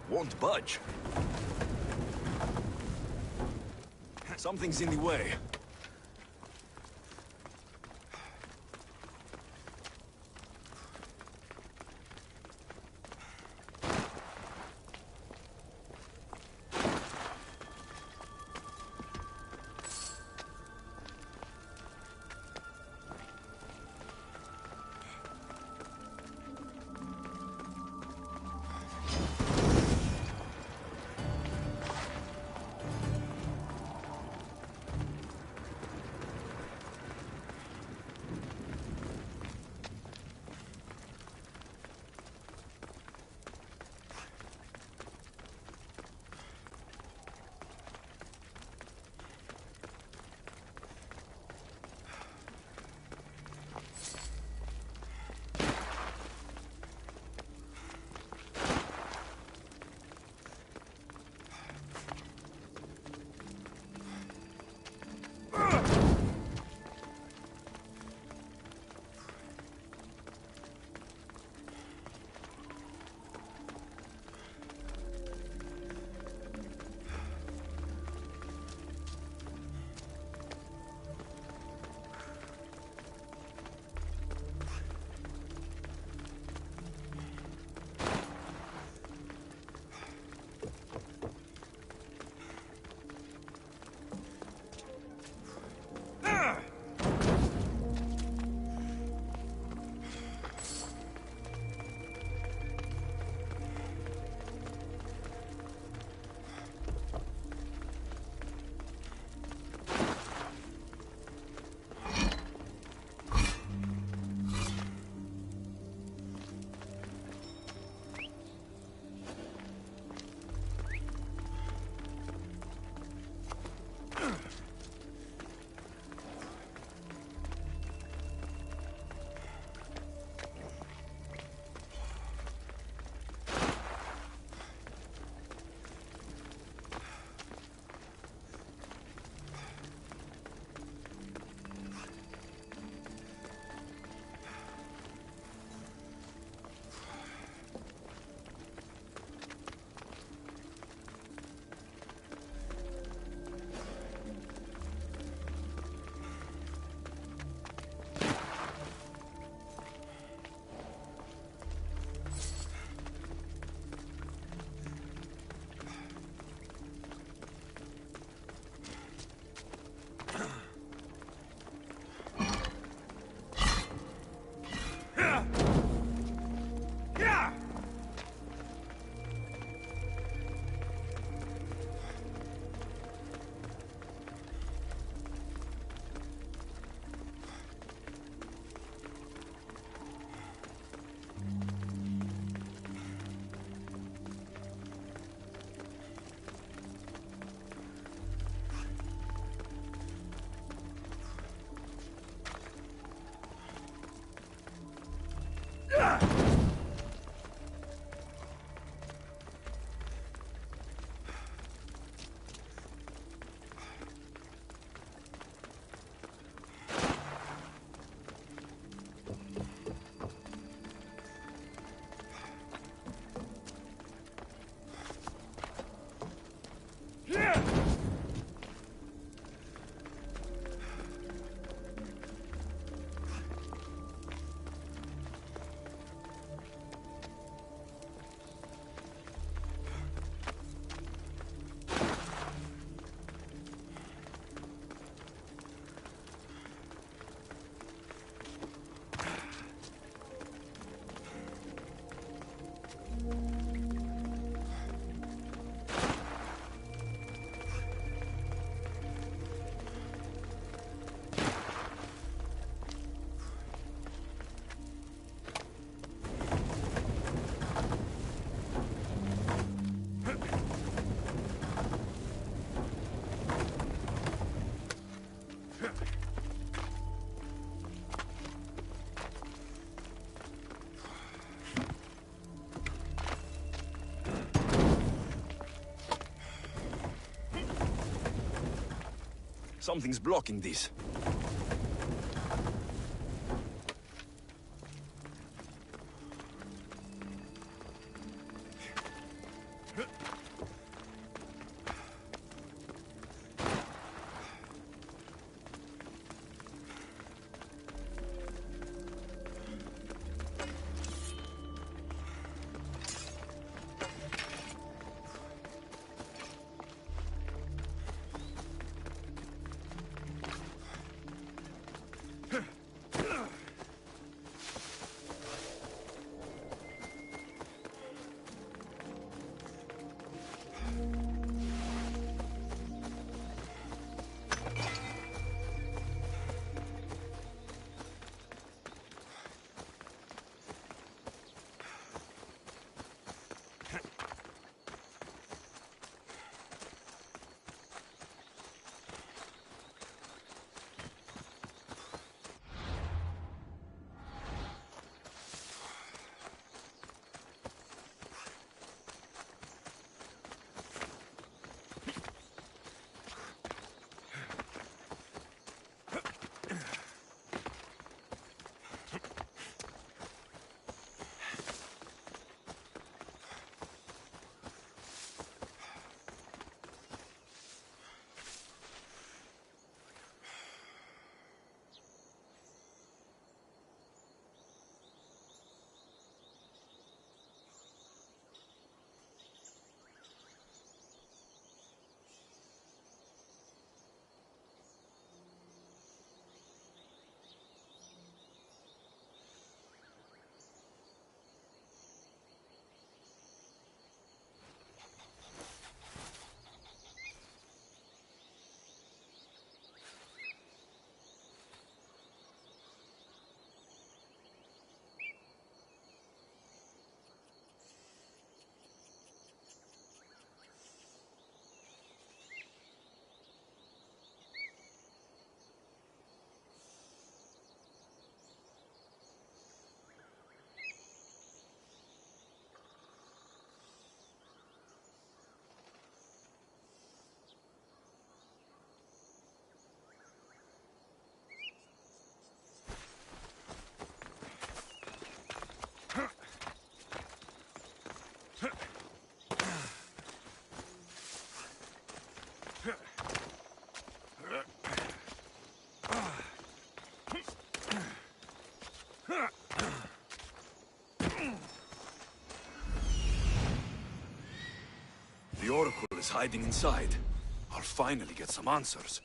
Won't budge. Something's in the way. Something's blocking this. The Oracle is hiding inside. I'll finally get some answers.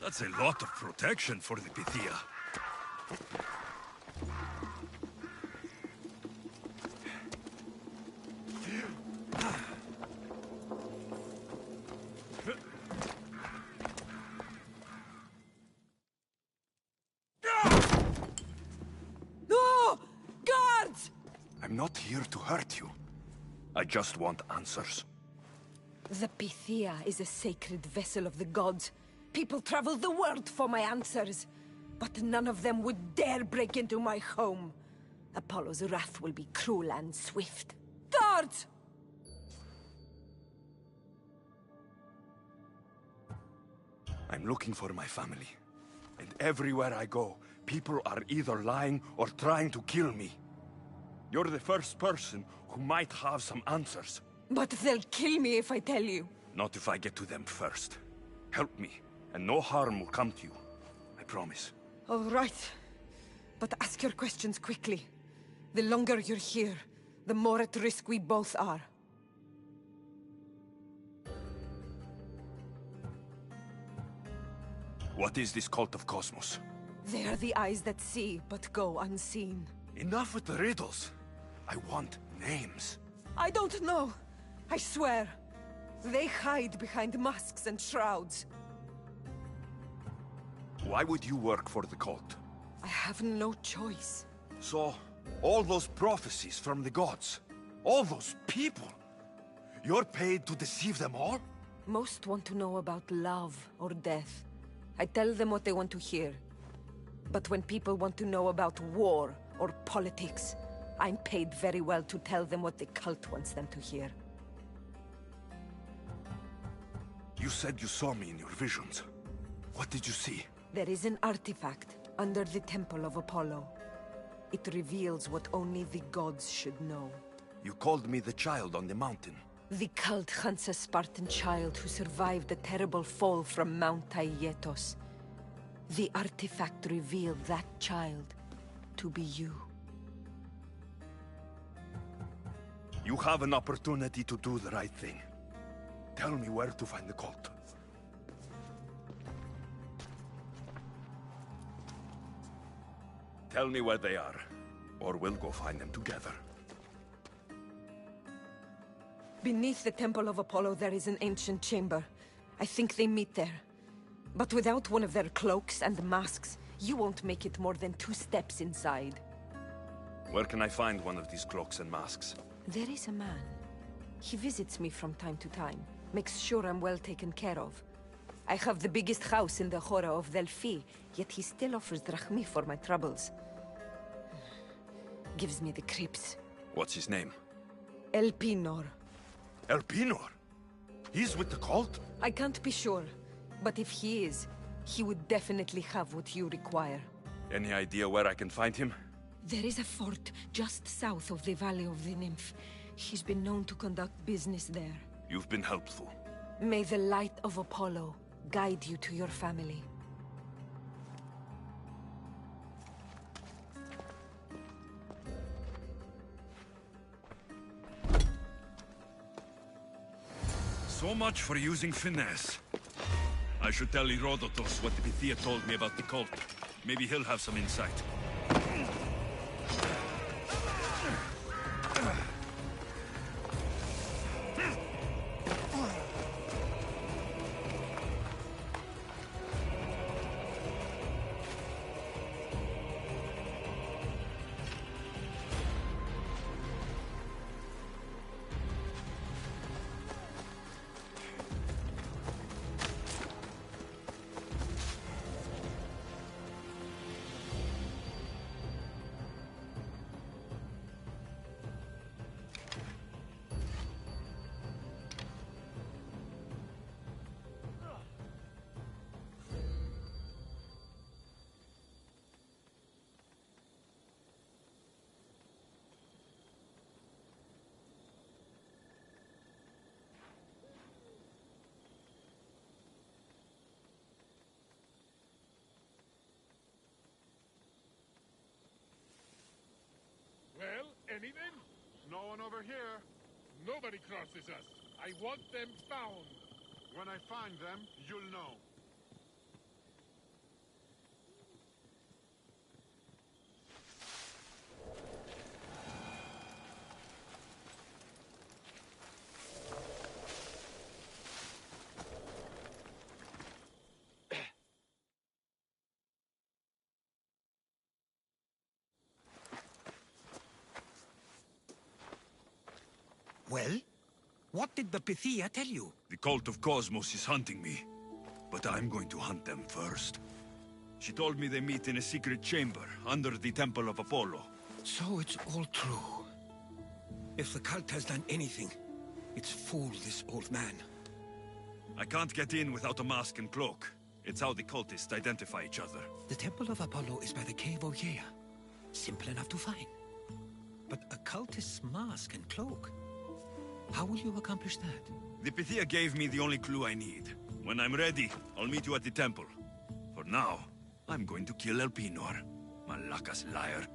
That's a lot of protection for the Pythia. No! Guards! I'm not here to hurt you. I just want answers. The Pythia is a sacred vessel of the gods. People travel the world for my answers, but none of them would dare break into my home. Apollo's wrath will be cruel and swift. Guards! I'm looking for my family. And everywhere I go, people are either lying or trying to kill me. You're the first person who might have some answers. But they'll kill me if I tell you. Not if I get to them first. Help me, and no harm will come to you. I promise. All right. But ask your questions quickly. The longer you're here, the more at risk we both are. What is this cult of Cosmos? They are the eyes that see, but go unseen. Enough with the riddles. I want names. I don't know. I swear. They hide behind masks and shrouds. Why would you work for the cult? I have no choice. So, all those prophecies from the gods, all those people, you're paid to deceive them all? Most want to know about love or death. I tell them what they want to hear. But when people want to know about war or politics, I'm paid very well to tell them what the cult wants them to hear. You said you saw me in your visions. What did you see? There is an artifact under the Temple of Apollo. It reveals what only the gods should know. You called me the child on the mountain. The cult hunts a Spartan child who survived the terrible fall from Mount Aietos. The artifact revealed that child to be you. You have an opportunity to do the right thing. Tell me where to find the cult. Tell me where they are, or we'll go find them together. Beneath the Temple of Apollo there is an ancient chamber. I think they meet there. But without one of their cloaks and masks, you won't make it more than 2 steps inside. Where can I find one of these cloaks and masks? There is a man. He visits me from time to time, makes sure I'm well taken care of. I have the biggest house in the Hora of Delphi, yet he still offers drachmi for my troubles. Gives me the creeps. What's his name? Elpinor. Elpinor? He's with the cult? I can't be sure, but if he is, he would definitely have what you require. Any idea where I can find him? There is a fort just south of the Valley of the Nymph. He's been known to conduct business there. You've been helpful. May the light of Apollo guide you to your family. So much for using finesse. I should tell Herodotus what the Pythia told me about the cult. Maybe he'll have some insight. Well, anything? No one over here. Nobody crosses us. I want them found. When I find them, you'll know. Well? What did the Pythia tell you? The cult of Cosmos is hunting me. but I'm going to hunt them first. She told me they meet in a secret chamber under the Temple of Apollo. So it's all true. If the cult has done anything, it's fooled this old man. I can't get in without a mask and cloak. It's how the cultists identify each other. The Temple of Apollo is by the Cave Ogyea. Simple enough to find. But a cultist's mask and cloak? How will you accomplish that? The Pythia gave me the only clue I need. When I'm ready, I'll meet you at the temple. For now, I'm going to kill Elpinor. Malaka's liar.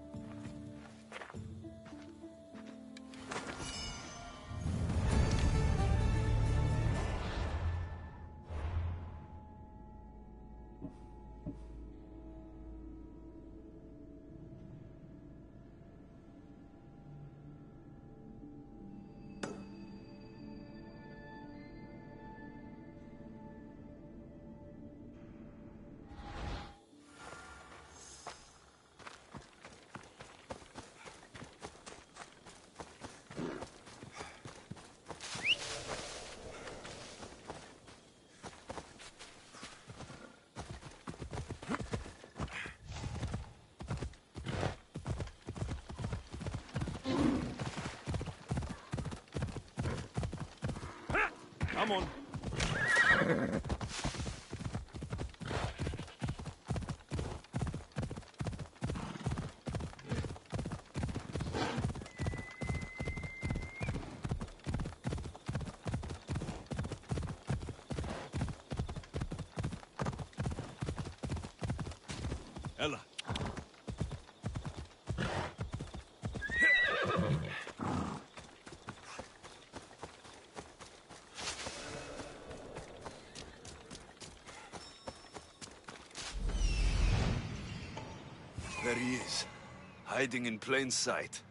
Come on. Ella. There he is, hiding in plain sight.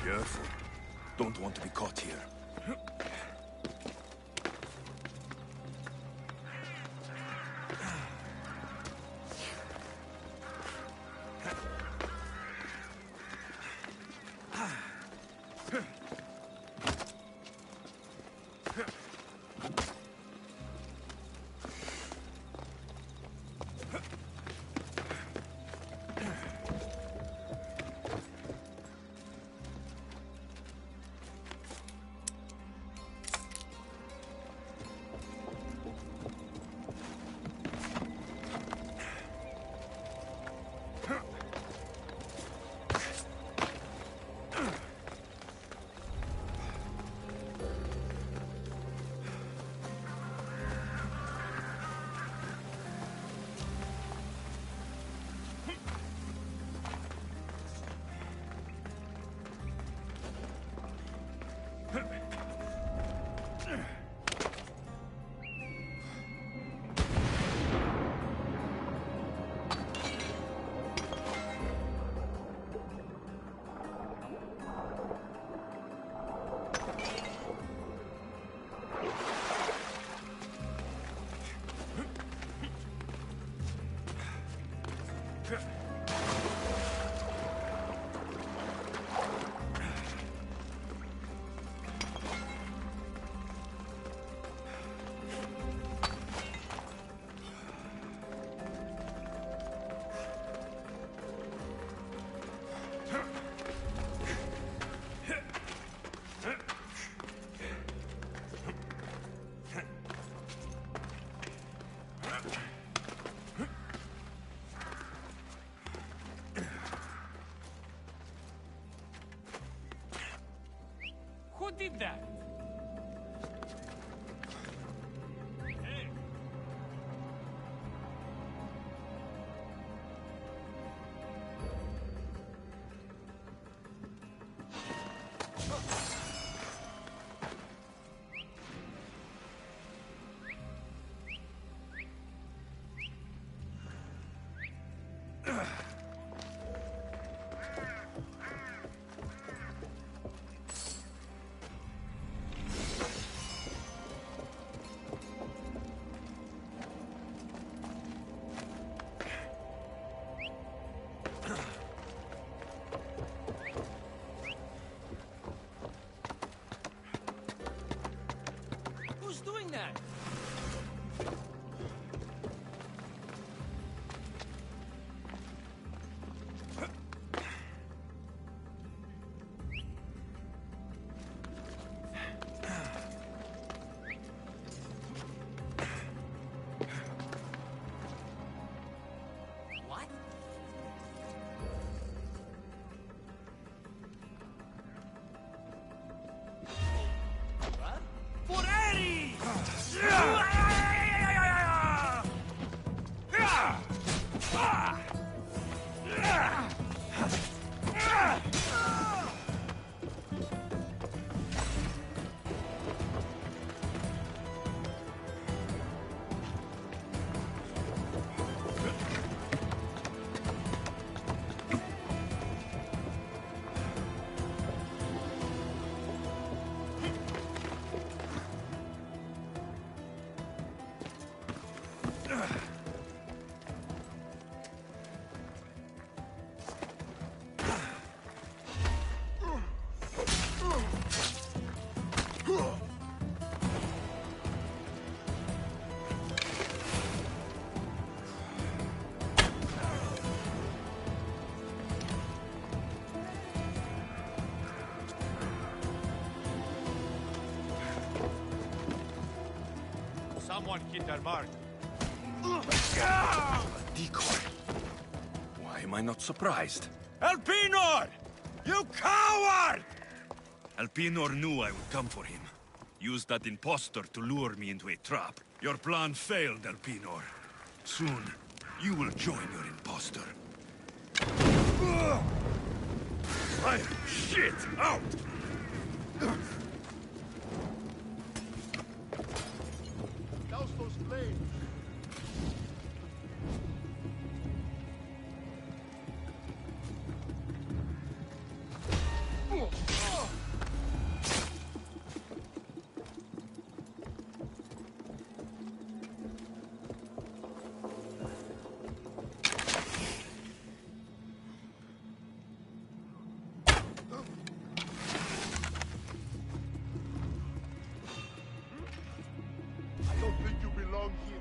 Careful. Don't want to be caught here. Someone hit their mark. A decoy. Why am I not surprised? Elpinor! You coward! Elpinor knew I would come for him. Used that impostor to lure me into a trap. Your plan failed, Elpinor. Soon, you will join your impostor. Fire! Shit! Out! Douse those flames. I don't think you belong here.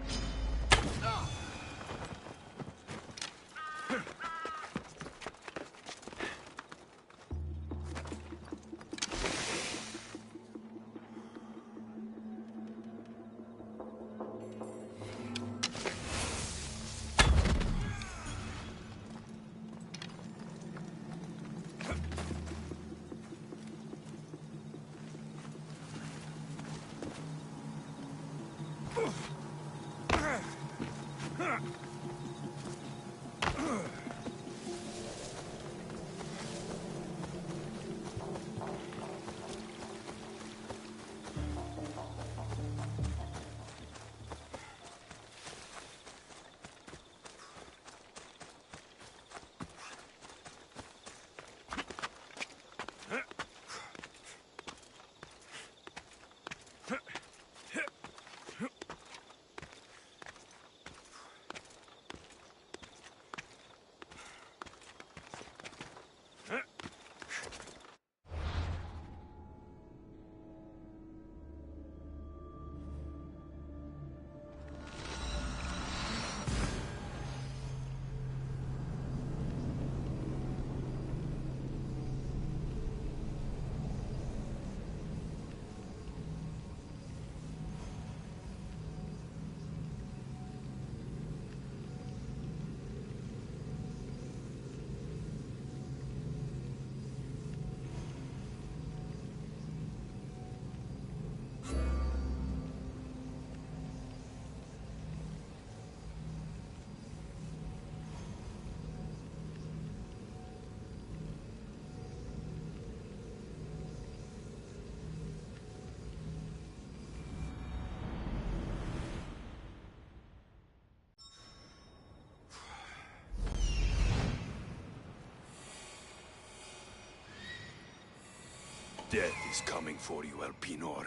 Death is coming for you, Elpinor.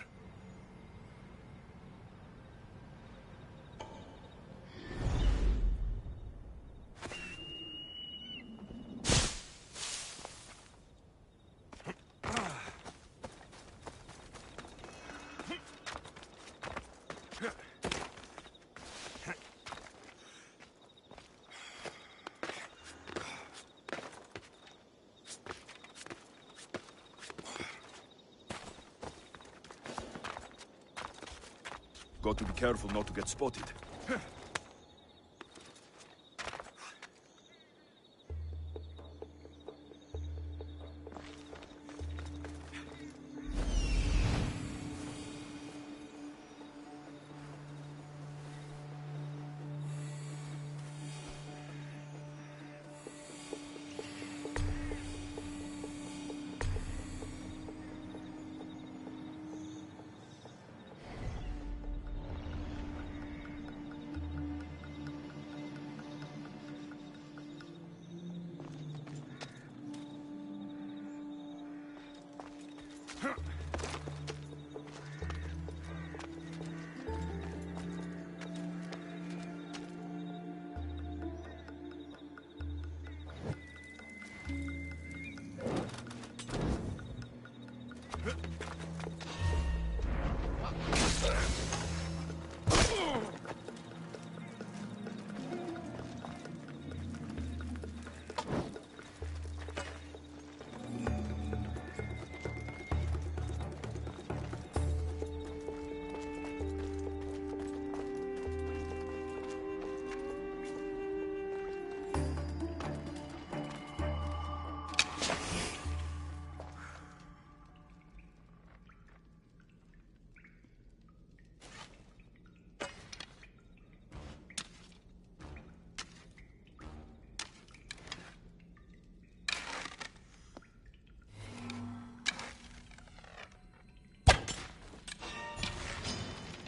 Got to be careful not to get spotted.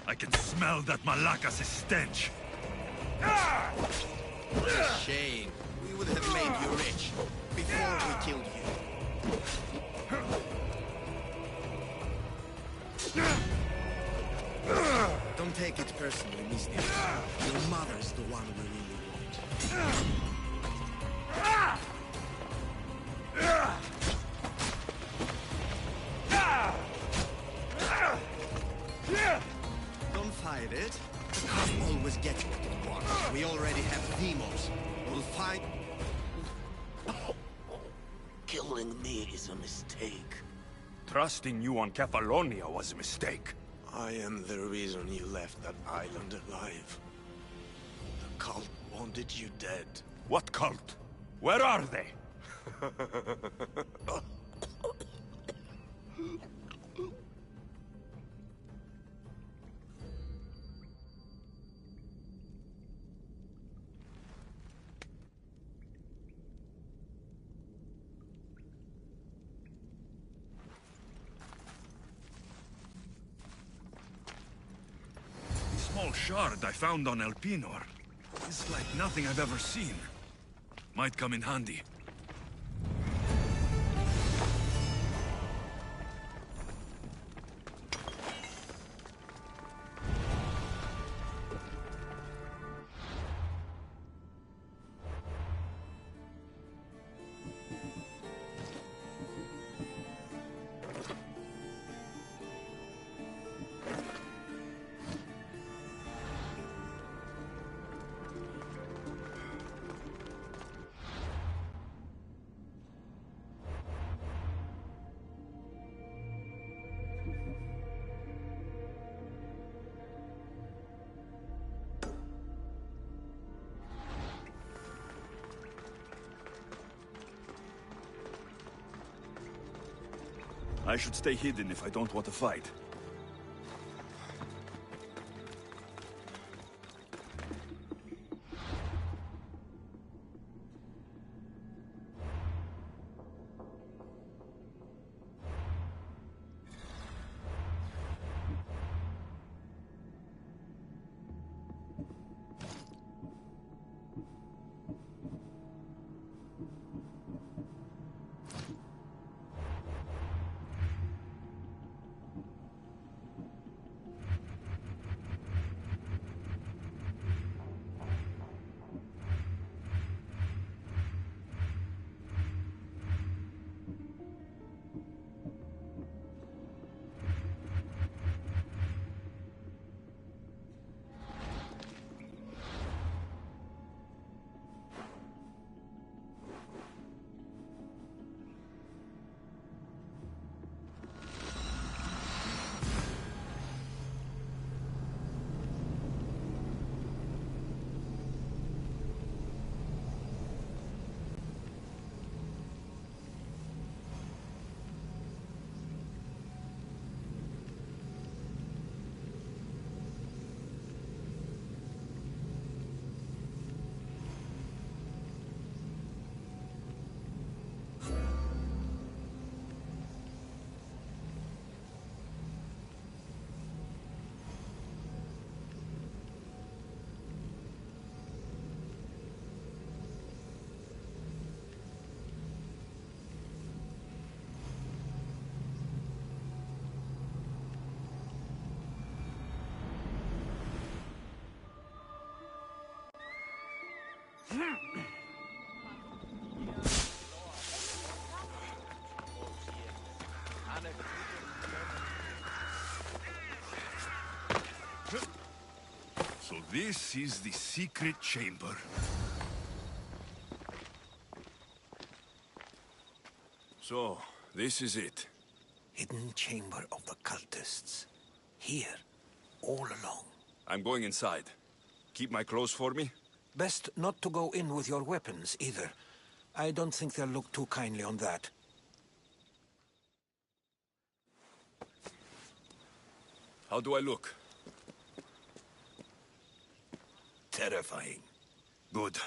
I can smell that Malakas's stench. Shame. We would have made you rich before we killed you. Don't take it personally, Misty. Your mother's the one we really want. Don't fight it. The cop always gets what it wants. We already have demos. We'll fight. Killing me is a mistake. Trusting you on Kefalonia was a mistake. I am the reason you left that island alive. The cult wanted you dead. What cult? Where are they? Small shard I found on Elpinor. It's like nothing I've ever seen. Might come in handy. I should stay hidden if I don't want to fight. So this is the secret chamber. So, this is it. Hidden chamber of the cultists. Here, all along. I'm going inside. Keep my clothes for me? Best not to go in with your weapons, either. I don't think they'll look too kindly on that. How do I look? Terrifying. Good.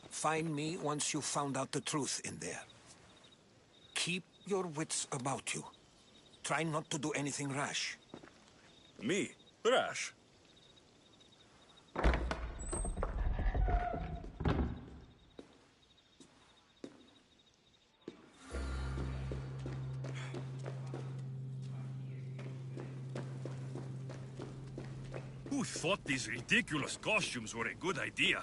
Find me once you've found out the truth in there. Keep your wits about you. Try not to do anything rash. Me? Thrash? Who thought these ridiculous costumes were a good idea?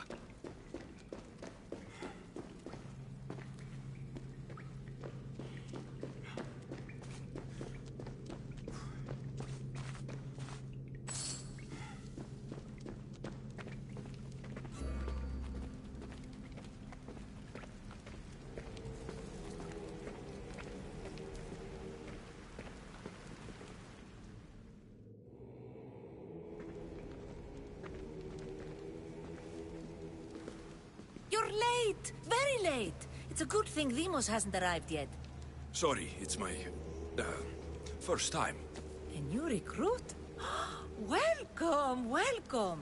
You're late! Very late! It's a good thing Demos hasn't arrived yet. Sorry, it's my... first time. A new recruit? Welcome, welcome!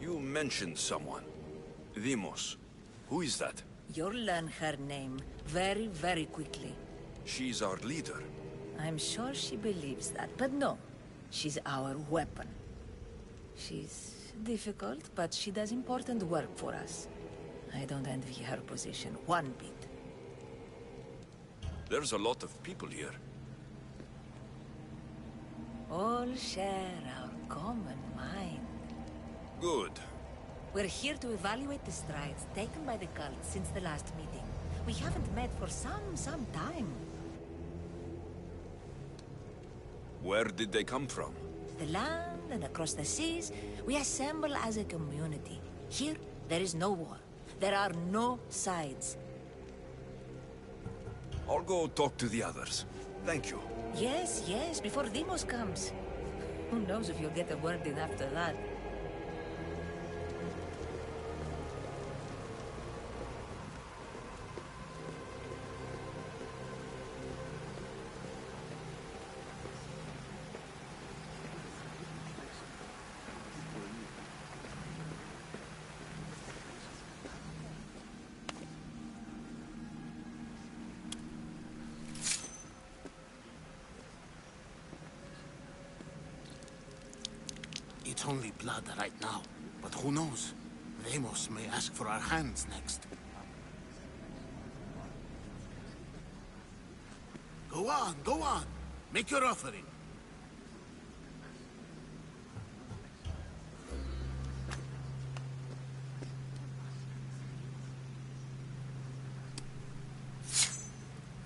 You mentioned someone. Demos. Who is that? You'll learn her name very, very quickly. She's our leader. I'm sure she believes that, but no. She's our weapon. She's difficult, but she does important work for us. I don't envy her position one bit. There's a lot of people here. All share our common mind. Good. We're here to evaluate the strides taken by the cult since the last meeting. We haven't met for some time. Where did they come from? The land and across the seas, we assemble as a community. Here, there is no war. There are no sides. I'll go talk to the others. Thank you. Yes, yes, before Demos comes. Who knows if you'll get a word in after that. It's only blood right now, but who knows? Demos may ask for our hands next. Go on, go on. Make your offering.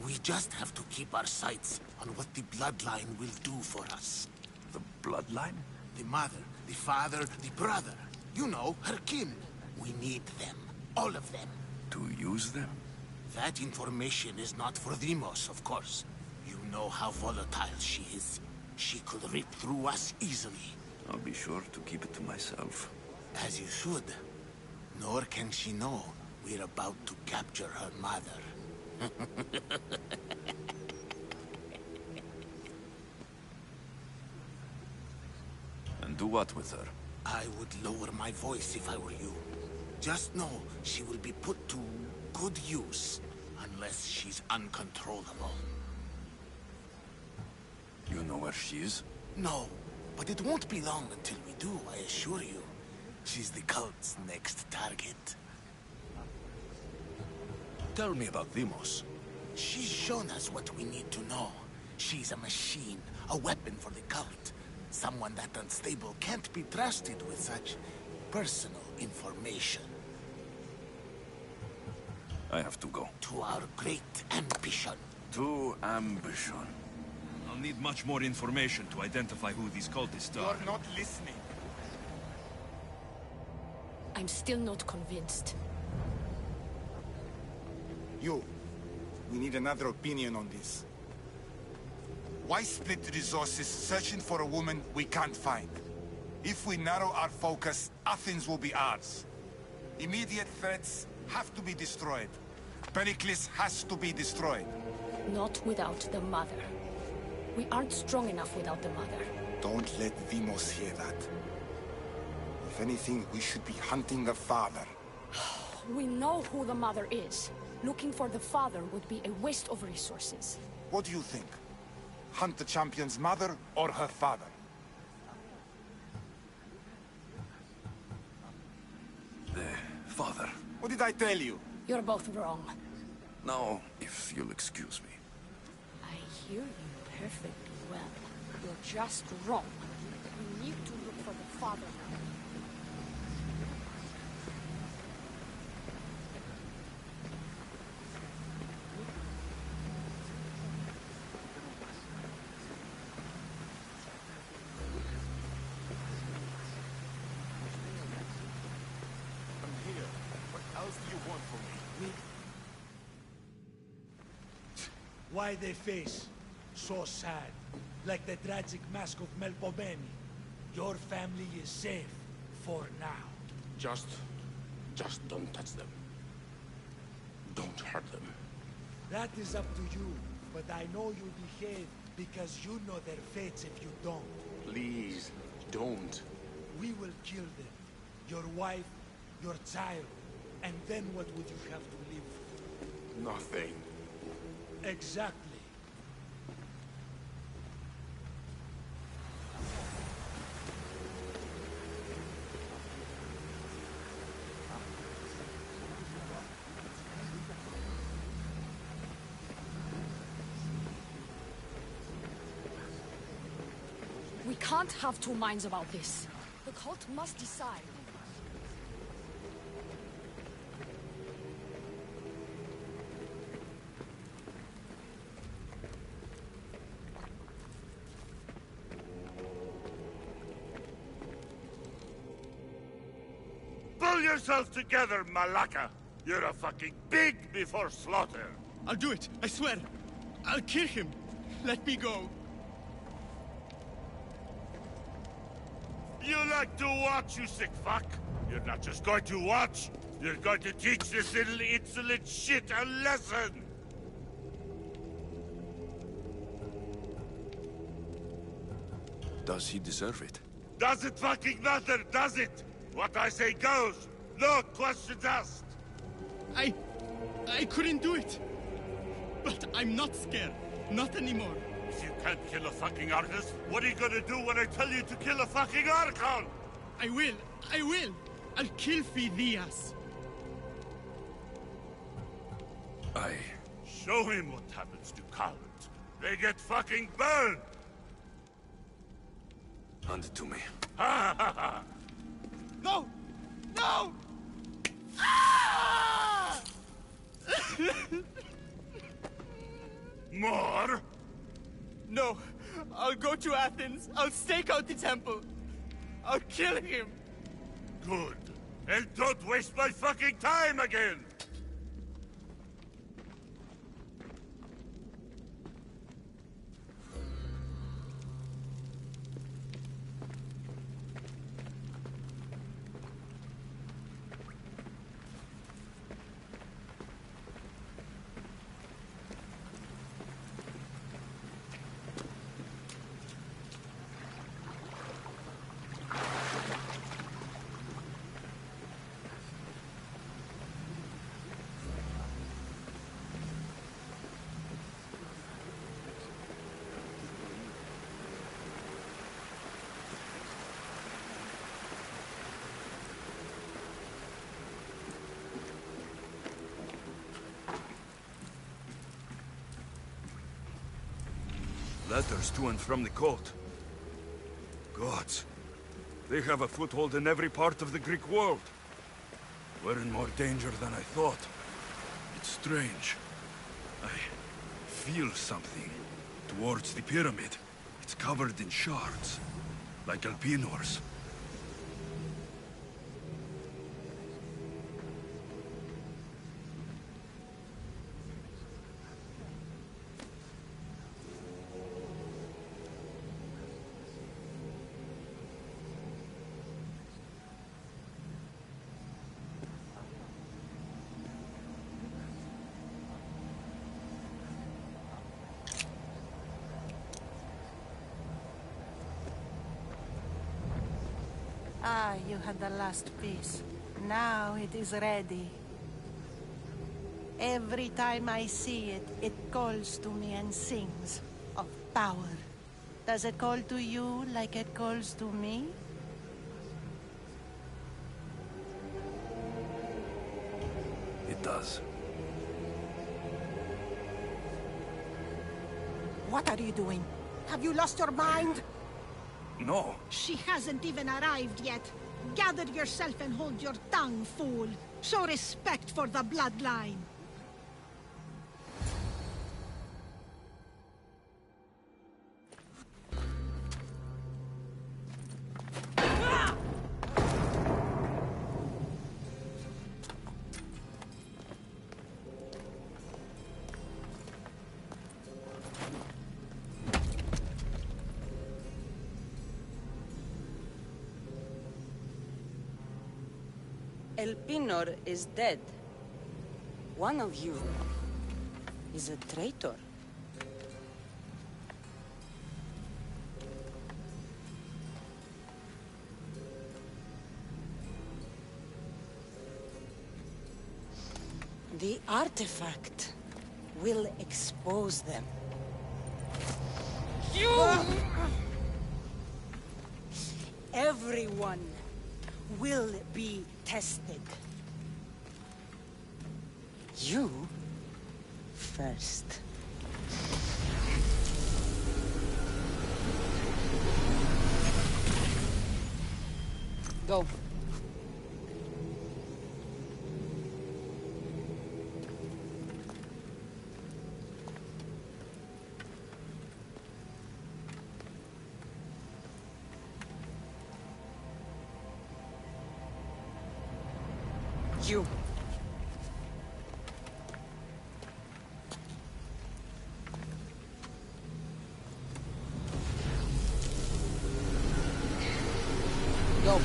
We just have to keep our sights on what the bloodline will do for us. The bloodline? The mother, the father, the brother. You know, her kin. We need them. All of them. To use them? That information is not for Demos, of course. You know how volatile she is. She could rip through us easily. I'll be sure to keep it to myself. As you should. Nor can she know we're about to capture her mother. And do what with her? I would lower my voice if I were you. Just know she will be put to good use, unless she's uncontrollable. You know where she is? No, but it won't be long until we do, I assure you. She's the cult's next target. Tell me about Demos. She's shown us what we need to know. She's a machine, a weapon for the cult. Someone that unstable can't be trusted with such personal information. I have to go. To our great ambition. To ambition. I'll need much more information to identify who these cultists are. You're not listening. I'm still not convinced. We need another opinion on this. Why split resources searching for a woman we can't find? If we narrow our focus, Athens will be ours. Immediate threats have to be destroyed. Pericles has to be destroyed. Not without the mother. We aren't strong enough without the mother. Don't let Demos hear that. If anything, we should be hunting the father. We know who the mother is. Looking for the father would be a waste of resources. What do you think? Hunt the champion's mother or her father? The father. What did I tell you? You're both wrong. Now, if you'll excuse me. I hear you perfectly well. You're just wrong. We need to look for the father now. I'm here. What else do you want from me? Why they face so sad, like the tragic mask of Melpomene? Your family is safe for now. Just don't touch them. Don't hurt them. That is up to you, but I know you behave because you know their fates if you don't. Please, don't. We will kill them. Your wife, your child, and then what would you have to live for? Nothing. Exactly. We can't have two minds about this. The cult must decide. Pull yourself together, Malaka! You're a fucking pig before slaughter! I'll do it, I swear. I'll kill him. Let me go. You like to watch, you sick fuck? You're not just going to watch, you're going to teach this little insolent shit a lesson! Does he deserve it? Does it fucking matter, does it? What I say goes! No questions asked! I couldn't do it. But I'm not scared. Not anymore. If you can't kill a fucking artist, what are you gonna do when I tell you to kill a fucking Archon? I will. I'll kill Phidias. Show him what happens to cowards. They get fucking burned! Hand it to me. Ha ha ha! No! No! Ah! More? No. I'll go to Athens. I'll stake out the temple. I'll kill him. Good. And don't waste my fucking time again! Letters to and from the cult. Gods. They have a foothold in every part of the Greek world. We're in more danger than I thought. It's strange. I feel something towards the pyramid. It's covered in shards, like Alpinors. Ah, you had the last piece. Now it is ready. Every time I see it, it calls to me and sings of power. Does it call to you like it calls to me? It does. What are you doing? Have you lost your mind? No. She hasn't even arrived yet. Gather yourself and hold your tongue, fool. Show respect for the bloodline. El Pinor is dead. One of you is a traitor. The artifact will expose them. You! Everyone will be tested. You first. Go. You. Go.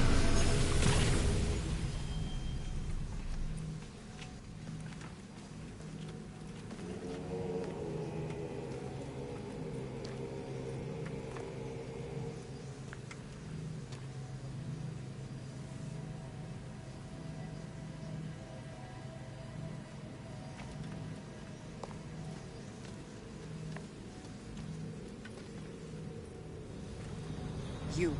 You.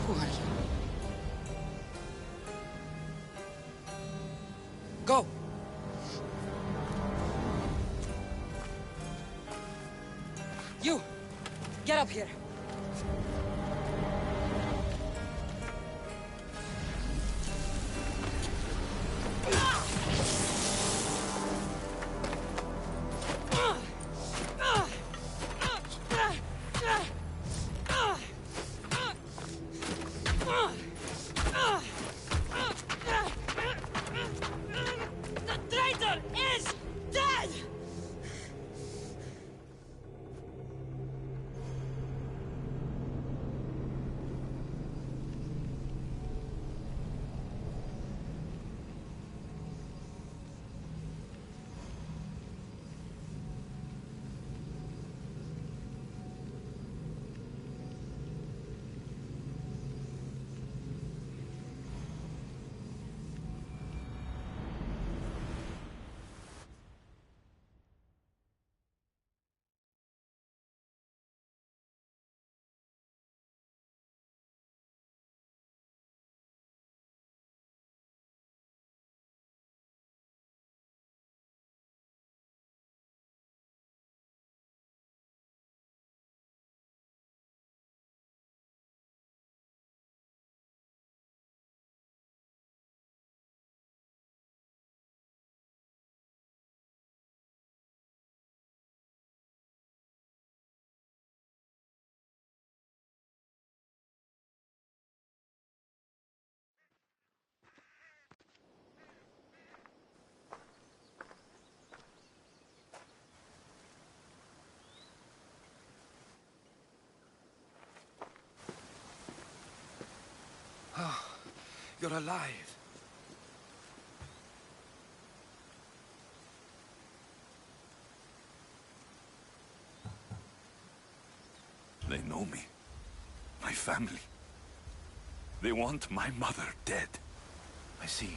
Who are you? Go! You! Get up here! The traitor is dead! You're alive. They know me. My family. They want my mother dead. I see.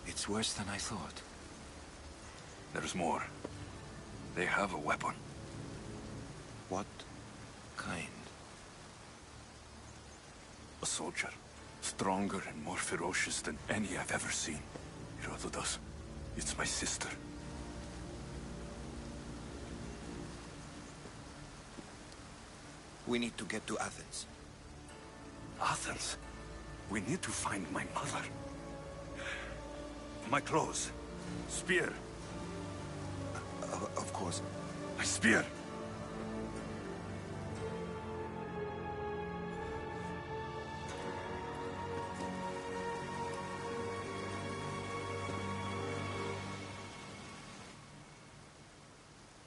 It's worse than I thought. There's more. They have a weapon. What kind? A soldier. Stronger and more ferocious than any I've ever seen. Herodotus. It's my sister. We need to get to Athens. Athens? We need to find my mother. My clothes. Spear. Of course. My spear!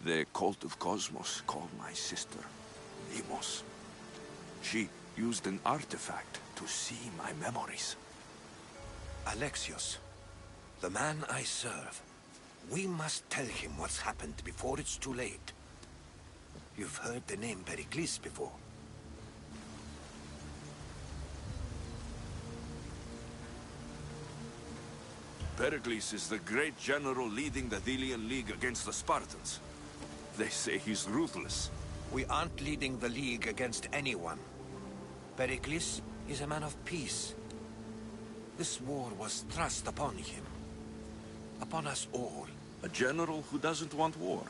The cult of Cosmos called my sister Limos. She used an artifact to see my memories. Alexios, the man I serve. We must tell him what's happened before it's too late. You've heard the name Pericles before. Pericles is the great general leading the Delian League against the Spartans. They say he's ruthless. We aren't leading the League against anyone. Pericles is a man of peace. This war was thrust upon him. Upon us all. A general who doesn't want war?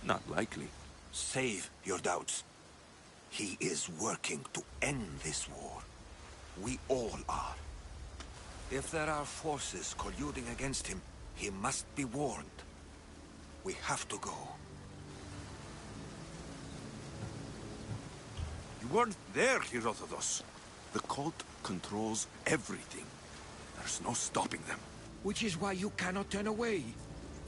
Not likely. Save your doubts. He is working to end this war. We all are. If there are forces colluding against him, he must be warned. We have to go. You weren't there, Herodotus. The cult controls everything. There's no stopping them. Which is why you cannot turn away.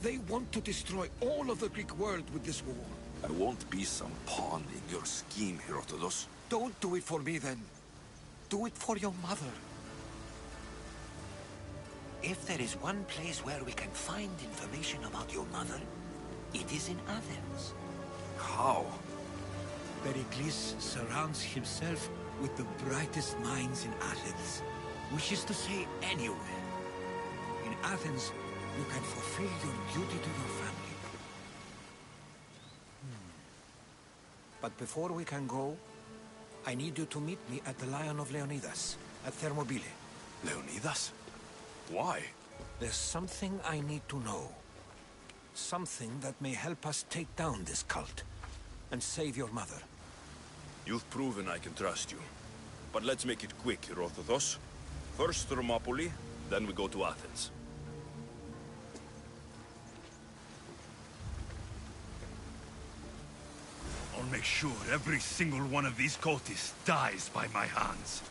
They want to destroy all of the Greek world with this war. I won't be some pawn in your scheme, Herodotus. Don't do it for me, then. Do it for your mother. If there is one place where we can find information about your mother, it is in Athens. How? Pericles surrounds himself with the brightest minds in Athens. Which is to say, anywhere. In Athens, you can fulfill your duty to your family. But before we can go, I need you to meet me at the Lion of Leonidas, at Thermopylae. Leonidas? Why? There's something I need to know. Something that may help us take down this cult, and save your mother. You've proven I can trust you. But let's make it quick, Herodotus. First Thermopylae, then we go to Athens. I'll make sure every single one of these cultists dies by my hands.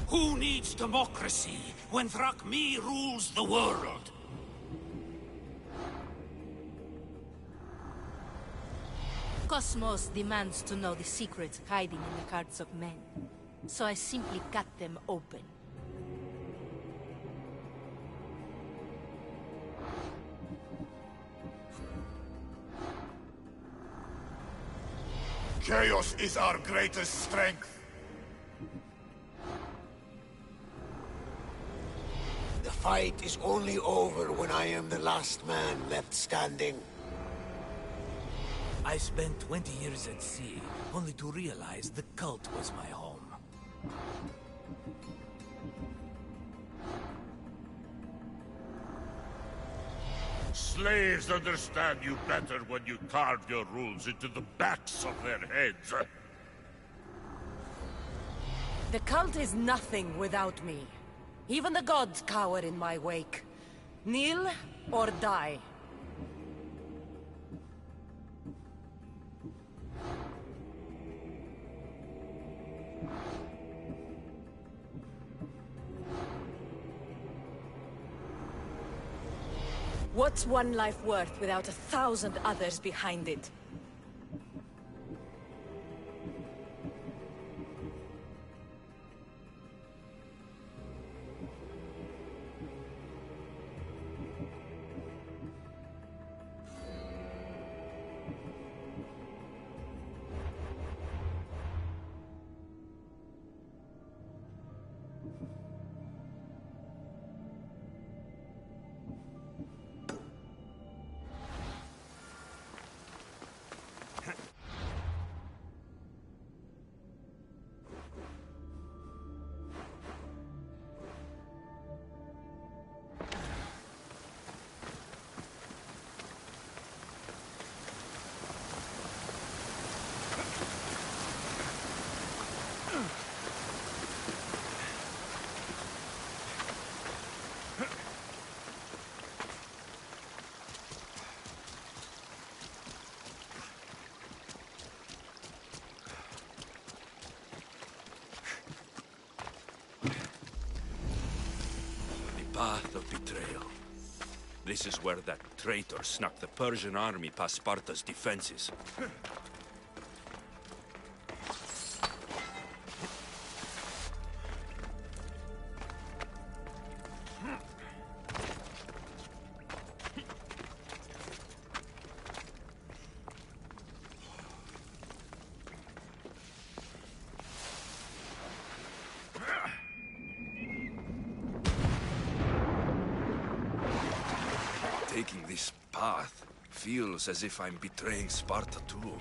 Who needs democracy when Thrakmi rules the world? Cosmos demands to know the secrets hiding in the hearts of men. So I simply cut them open. Chaos is our greatest strength. The fight is only over when I am the last man left standing. I spent 20 years at sea, only to realize the cult was my home. Slaves understand you better when you carve your rules into the backs of their heads. The cult is nothing without me. Even the gods cower in my wake. Kneel or die. What's one life worth without 1,000 others behind it? Path of betrayal. This is where that traitor snuck the Persian army past Sparta's defenses. Taking this path feels as if I'm betraying Sparta too.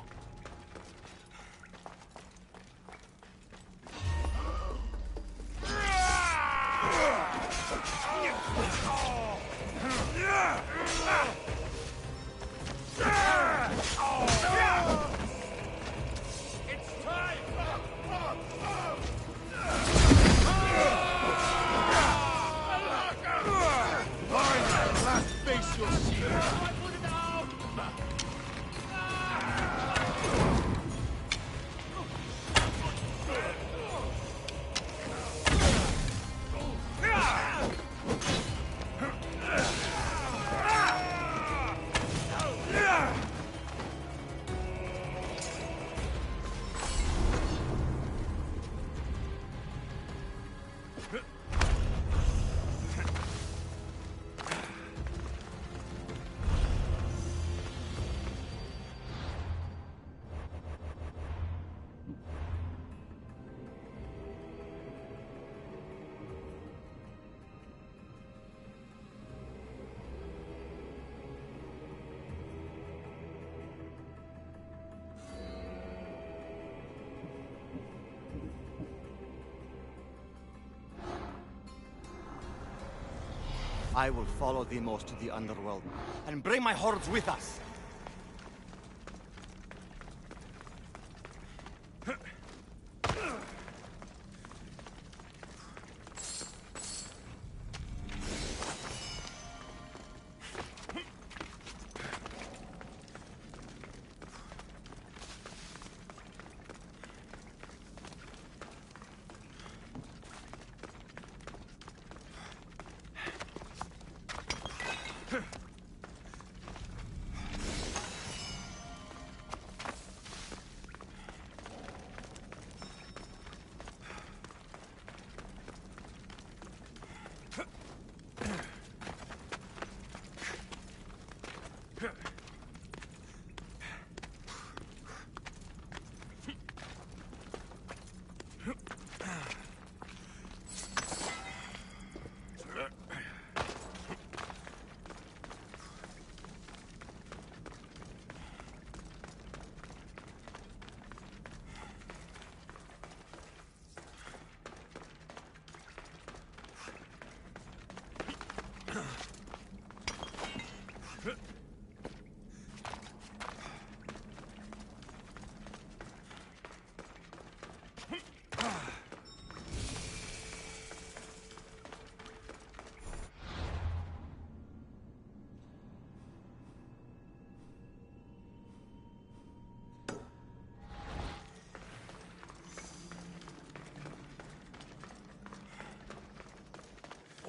I will follow Demos to the underworld, and bring my hordes with us.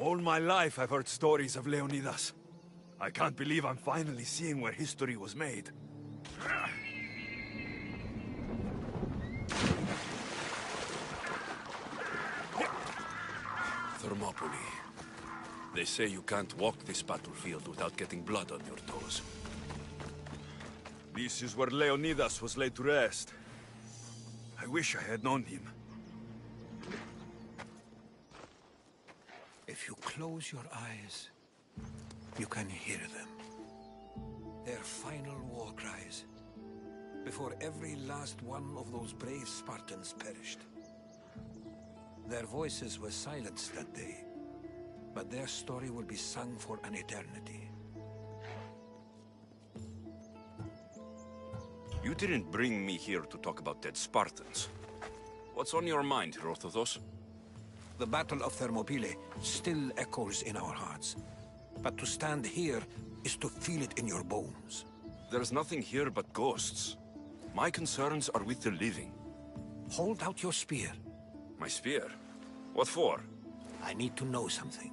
All my life I've heard stories of Leonidas. I can't believe I'm finally seeing where history was made. Thermopylae. They say you can't walk this battlefield without getting blood on your toes. This is where Leonidas was laid to rest. I wish I had known him. If you close your eyes, you can hear them. Their final war cries, before every last one of those brave Spartans perished. Their voices were silenced that day, but their story will be sung for an eternity. You didn't bring me here to talk about dead Spartans. What's on your mind, Herodotus? The Battle of Thermopylae still echoes in our hearts. But to stand here is to feel it in your bones. There's nothing here but ghosts. My concerns are with the living. Hold out your spear. My spear? What for? I need to know something.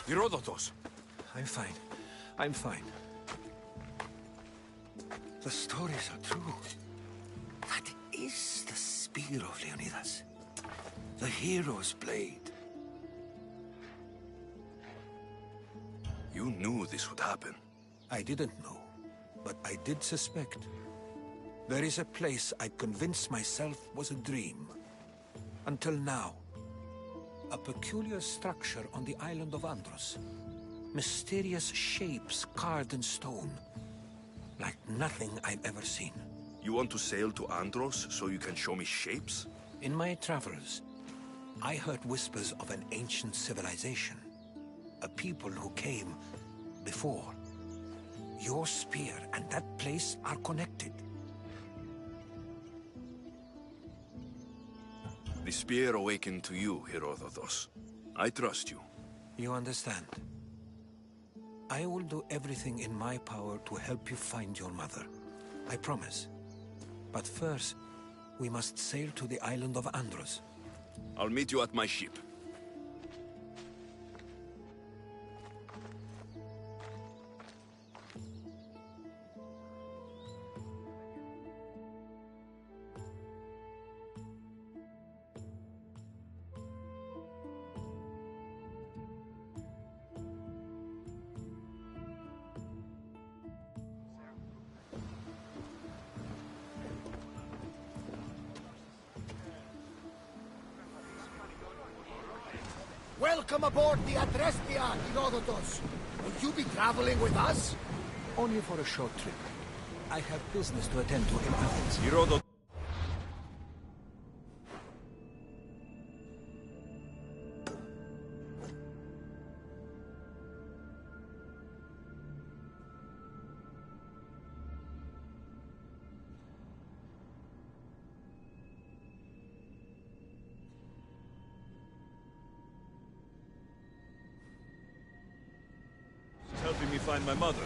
Herodotus! I'm fine. I'm fine. The stories are true. That is the spear of Leonidas. The hero's blade. You knew this would happen. I didn't know, but I did suspect. There is a place I'd convinced myself was a dream. Until now. A peculiar structure on the island of Andros. Mysterious shapes carved in stone. Like nothing I've ever seen. You want to sail to Andros so you can show me shapes? In my travels, I heard whispers of an ancient civilization. A people who came before. Your spear and that place are connected. The spear awakened to you, Herodotus. I trust you. You understand. I will do everything in my power to help you find your mother. I promise. But first, we must sail to the island of Andros. I'll meet you at my ship. Welcome aboard the Adrestia, Herodotus. Will you be traveling with us? Only for a short trip. I have business to attend to in Athens. Herodotus. Helping me find my mother.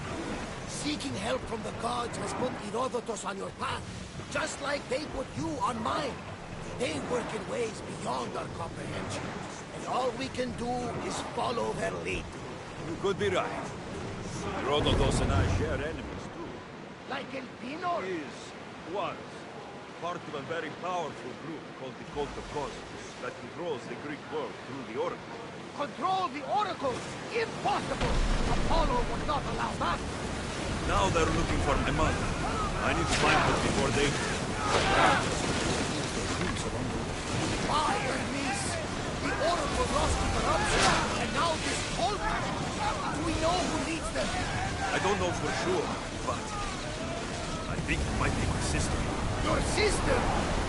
Seeking help from the gods has put Herodotus on your path, just like they put you on mine. They work in ways beyond our comprehension, and all we can do is follow their lead. You could be right. Herodotus and I share enemies too. Like El Pino? Was part of a very powerful group called the Cult of Cosmos that controls the Greek world through the Oracle. Control the Oracle? Impossible! Apollo would not allow that. Now they're looking for my mother. I need to find her before they... Fire, niece! The Oracle lost to corruption, and now this cult? Do we know who leads them? I don't know for sure, but... I think it might be my sister. Your sister?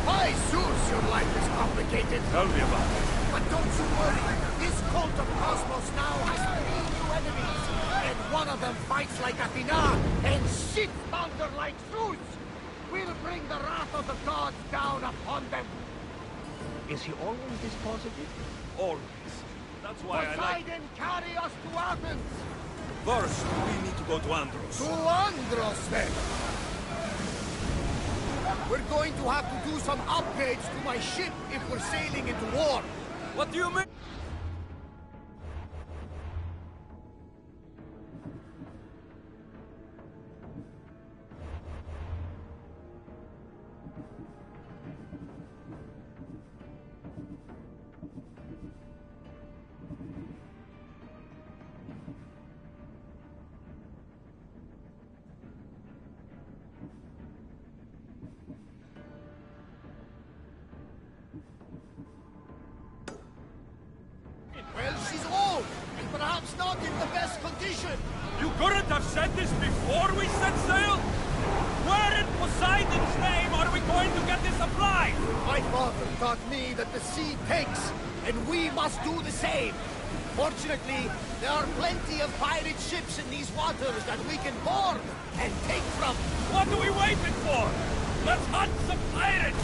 By Zeus, your life is complicated. Tell me about it. But don't you worry. This cult of Cosmos now has 3 new enemies. And one of them fights like Athena and shits thunder like Zeus. We'll bring the wrath of the gods down upon them. Is he always this positive? Always. That's why Poseidon, carry us to Athens. First, we need to go to Andros. To Andros, then. We're going to have to do some upgrades to my ship if we're sailing into war. What do you mean? Well, she's old, and perhaps not in the best condition. You couldn't have said this before we set sail? Where in Poseidon's name are we going to get the supplies? My father taught me that the sea takes, and we must do the same. Fortunately, there are plenty of pirate ships in these waters that we can board and take from. What are we waiting for? Let's hunt some pirates!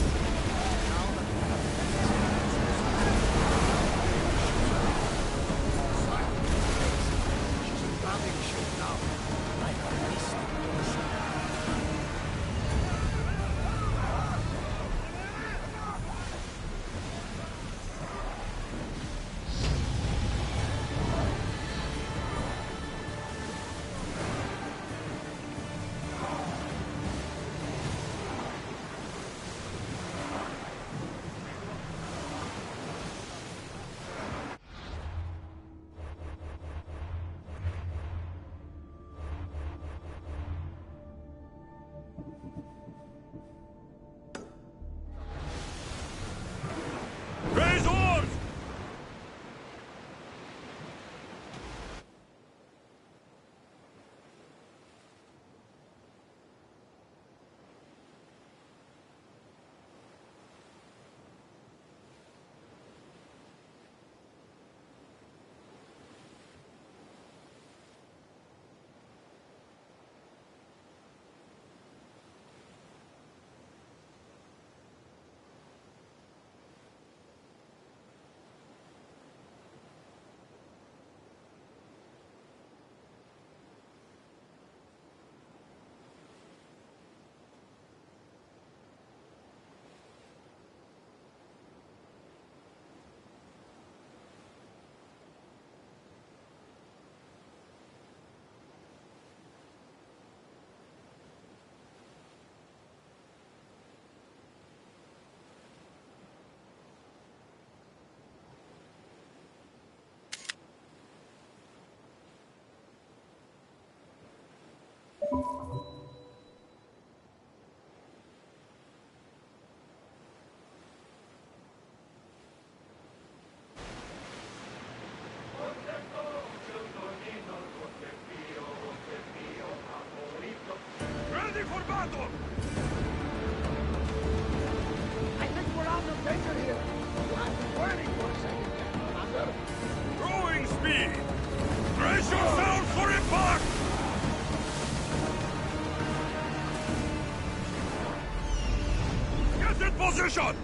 Get in position!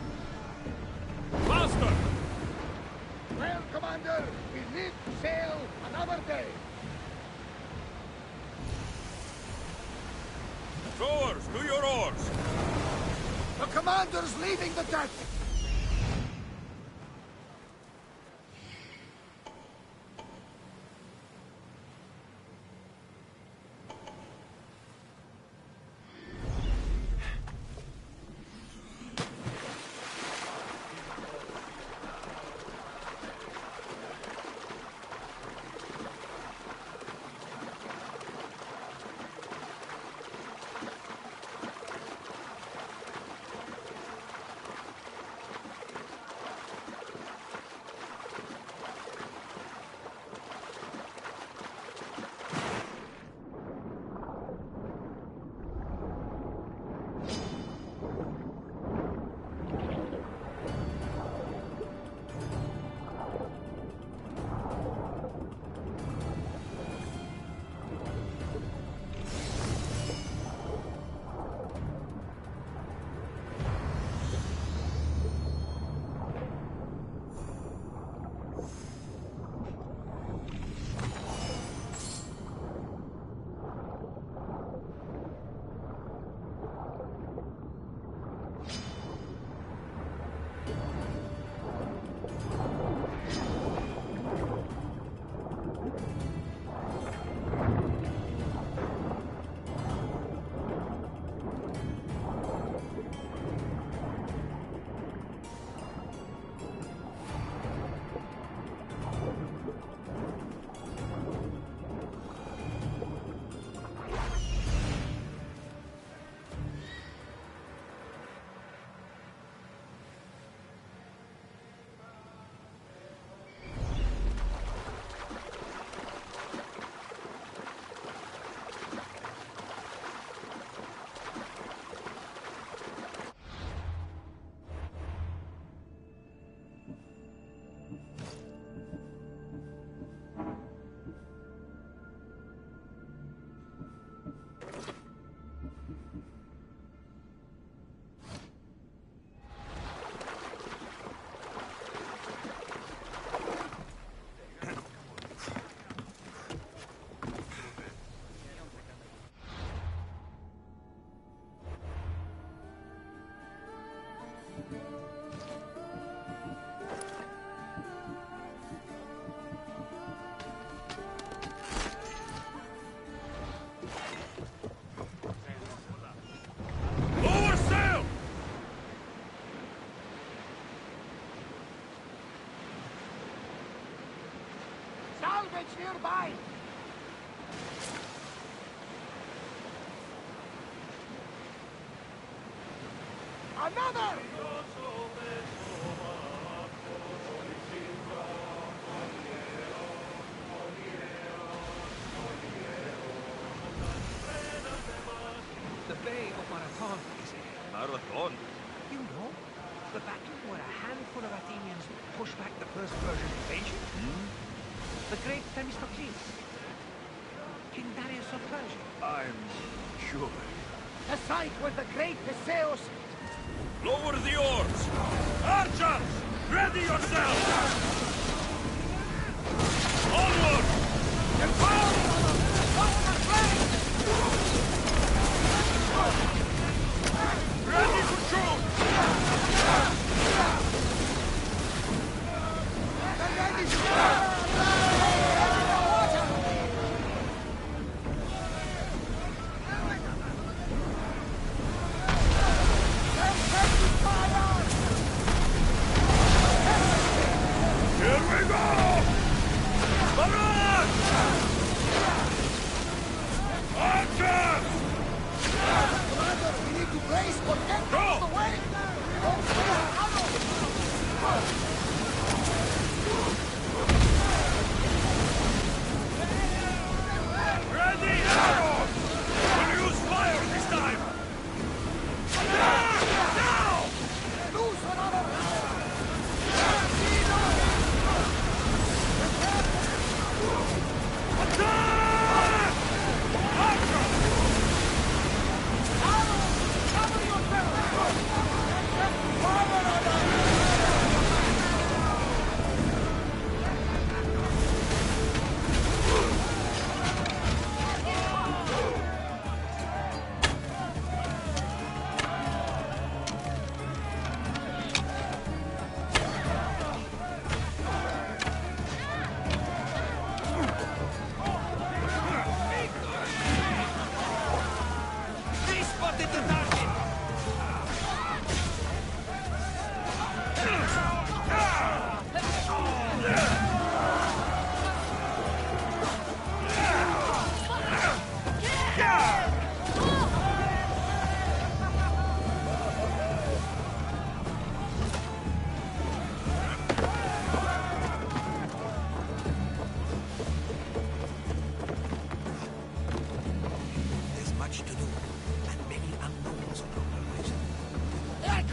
Faster! Well, Commander, we live to sail another day. Rowers, to your oars! The Commander's leaving the deck! Salvage nearby! Another! The Bay of Marathon is a Marathon? You know, the battle where a handful of Athenians pushed back the first Persian invasion. The great Themistocles. King Darius of Persia. I'm sure. The sight with the great Theseus! Lower the oars! Archers! Ready yourselves! Onward! Ready to shoot! Here we go! Barrage! Archers! Commander, we need to brace for get Go! the way! Ready, arrows! We'll use fire this time! Now! Lose another! Attack! Archers! Cover yourself!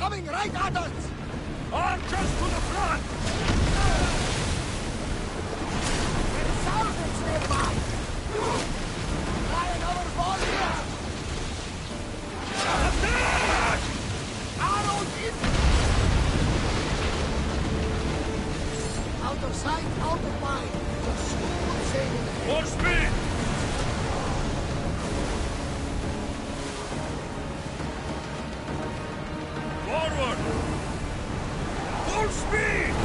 coming right at us! Archers to the front! There's sergeants nearby! Try another volley! Attack! Arrows in! Out of sight, out of mind. Just smooth sailing ahead. More speed! Forward! Full speed!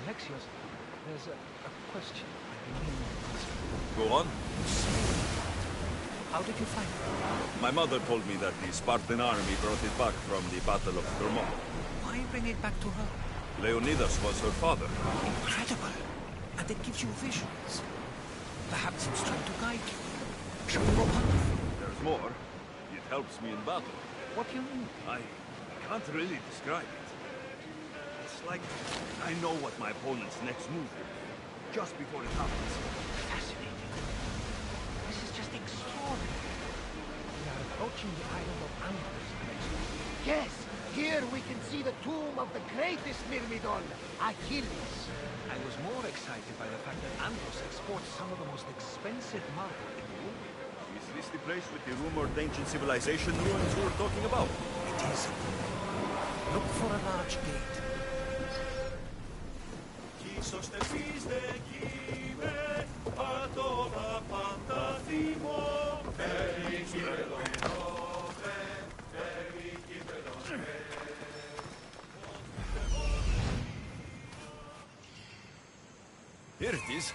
Alexios, there's a question I've been meaning to ask you. Go on. How did you find it? My mother told me that the Spartan army brought it back from the Battle of Thermopylae. Why bring it back to her? Leonidas was her father. Incredible. And it gives you visions. Perhaps it's trying to guide you. Show you a path. There's more. It helps me in battle. What do you mean? I can't really describe it. It's like I know what my opponent's next move is, just before it happens. Fascinating. This is just extraordinary. We are approaching the island of Andros, Alexios. Yes, here we can see the tomb of the greatest Myrmidon, Achilles. I was more excited by the fact that Andros exports some of the most expensive marble in the world. Is this the place with the rumored ancient civilization ruins we were talking about? It is. Look for a large gate. Here it is.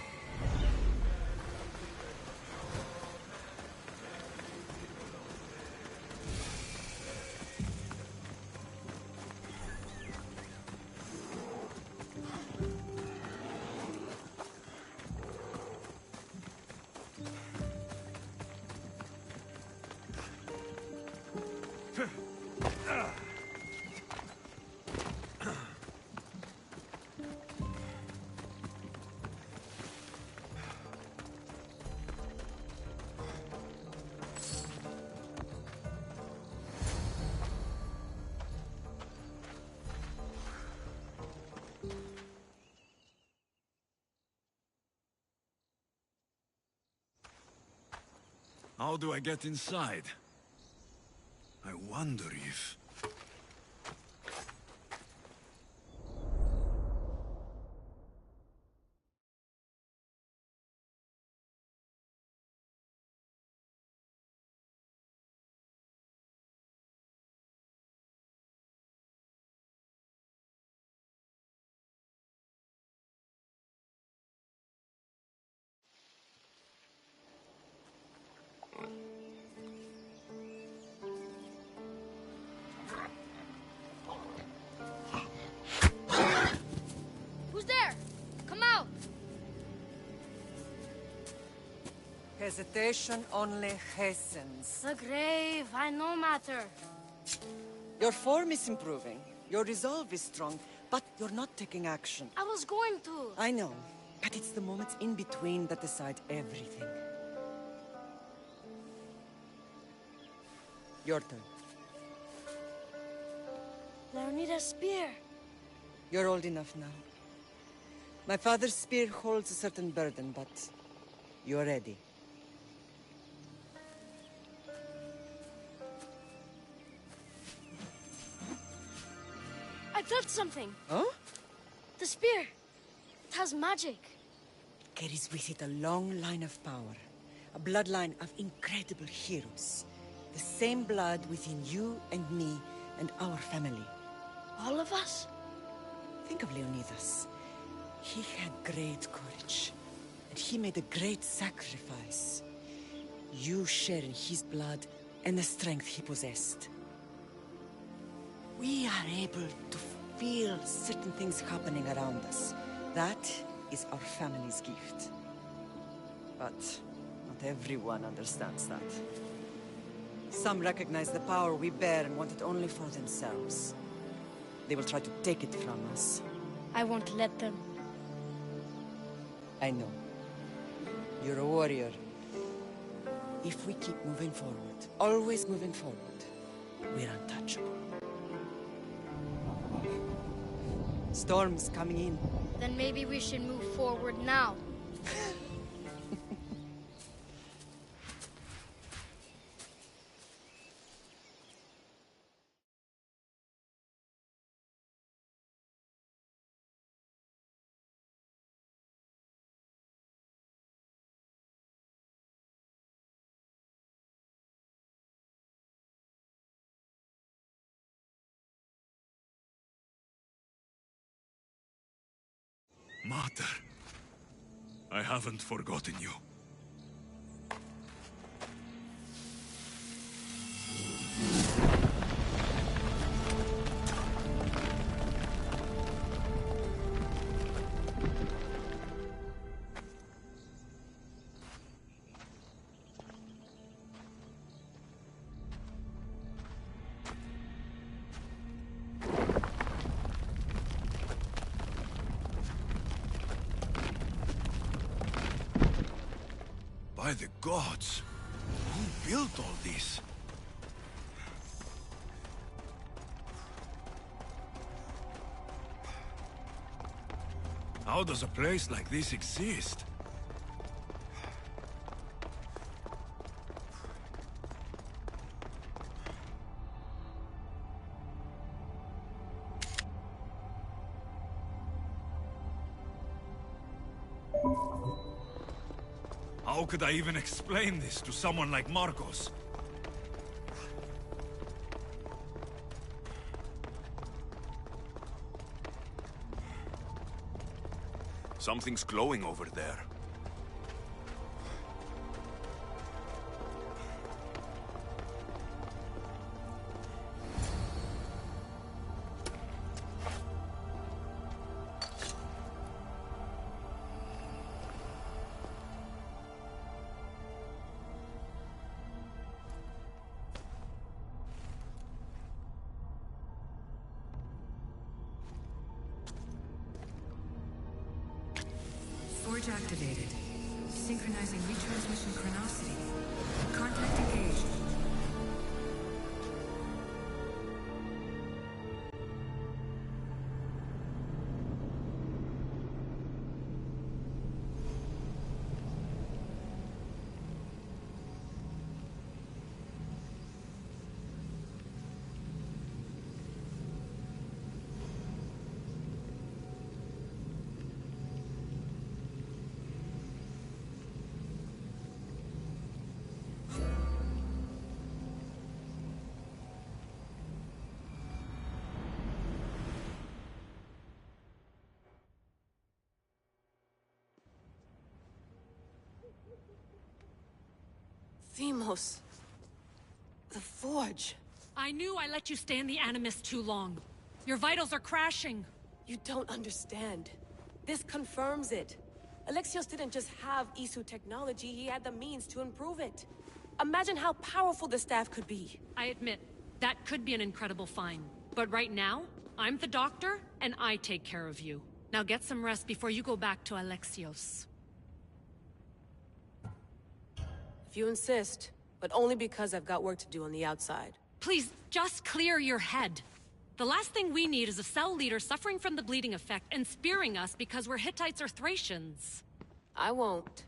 How do I get inside? I wonder if... Who's there? Come out! Hesitation only hastens. The grave, I no matter. Your form is improving. Your resolve is strong, but you're not taking action. I was going to. I know, but it's the moments in between that decide everything. Your turn. Leonidas' spear. You're old enough now. My father's spear holds a certain burden, but you're ready. I felt something. Oh? The spear. It has magic. Carries with it a long line of power. A bloodline of incredible heroes. The same blood within you and me and our family. All of us? Think of Leonidas. He had great courage, and he made a great sacrifice. You share in his blood and the strength he possessed. We are able to feel certain things happening around us. That is our family's gift. But not everyone understands that. Some recognize the power we bear and want it only for themselves. They will try to take it from us. I won't let them. I know. You're a warrior. If we keep moving forward, always moving forward, we're untouchable. Storm's coming in. Then maybe we should move forward now. Mater, I haven't forgotten you. By the gods! Who built all this? How does a place like this exist? How could I even explain this to someone like Marcos? Something's glowing over there. Forge activated. Synchronizing retransmission chronicity. Contact engaged. Themos. The Forge. I knew I let you stay in the Animus too long. Your vitals are crashing. You don't understand. This confirms it. Alexios didn't just have Isu technology, he had the means to improve it. Imagine how powerful the staff could be. I admit, that could be an incredible find. But right now, I'm the doctor, and I take care of you. Now get some rest before you go back to Alexios. If you insist, but only because I've got work to do on the outside. Please, just clear your head. The last thing we need is a cell leader suffering from the bleeding effect and spearing us because we're Hittites or Thracians. I won't.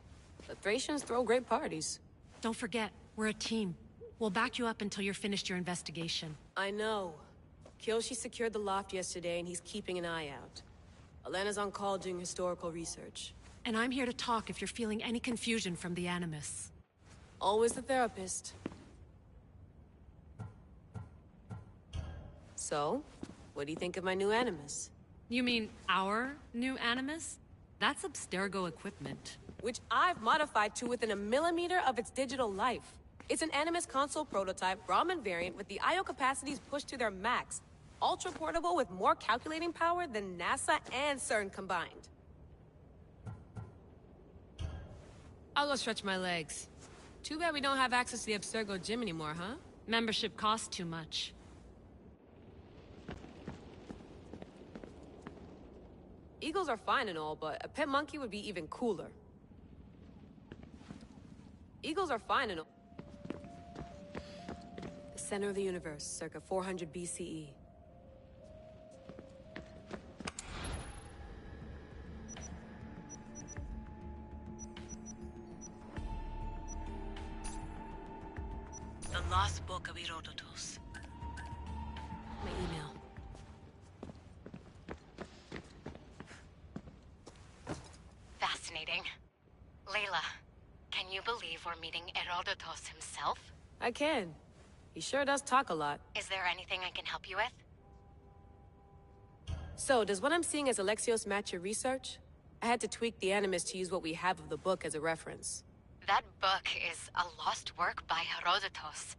The Thracians throw great parties. Don't forget, we're a team. We'll back you up until you're finished your investigation. I know. Kyoshi secured the loft yesterday and he's keeping an eye out. Elena's on call doing historical research. And I'm here to talk if you're feeling any confusion from the Animus. Always the therapist. So, what do you think of my new Animus? You mean our new Animus? That's Abstergo equipment. Which I've modified to within a millimeter of its digital life. It's an Animus console prototype Brahmin variant with the I/O capacities pushed to their max. Ultra portable with more calculating power than NASA and CERN combined. I'll go stretch my legs. Too bad we don't have access to the Abstergo gym anymore, huh? Membership costs too much. Eagles are fine and all, but a pet monkey would be even cooler. Eagles are fine and all. The center of the universe, circa 400 BCE. The Lost Book of Herodotus. My email. Fascinating. Layla, can you believe we're meeting Herodotus himself? I can. He sure does talk a lot. Is there anything I can help you with? So, does what I'm seeing as Alexios match your research? I had to tweak the Animus to use what we have of the book as a reference. That book is a lost work by Herodotus.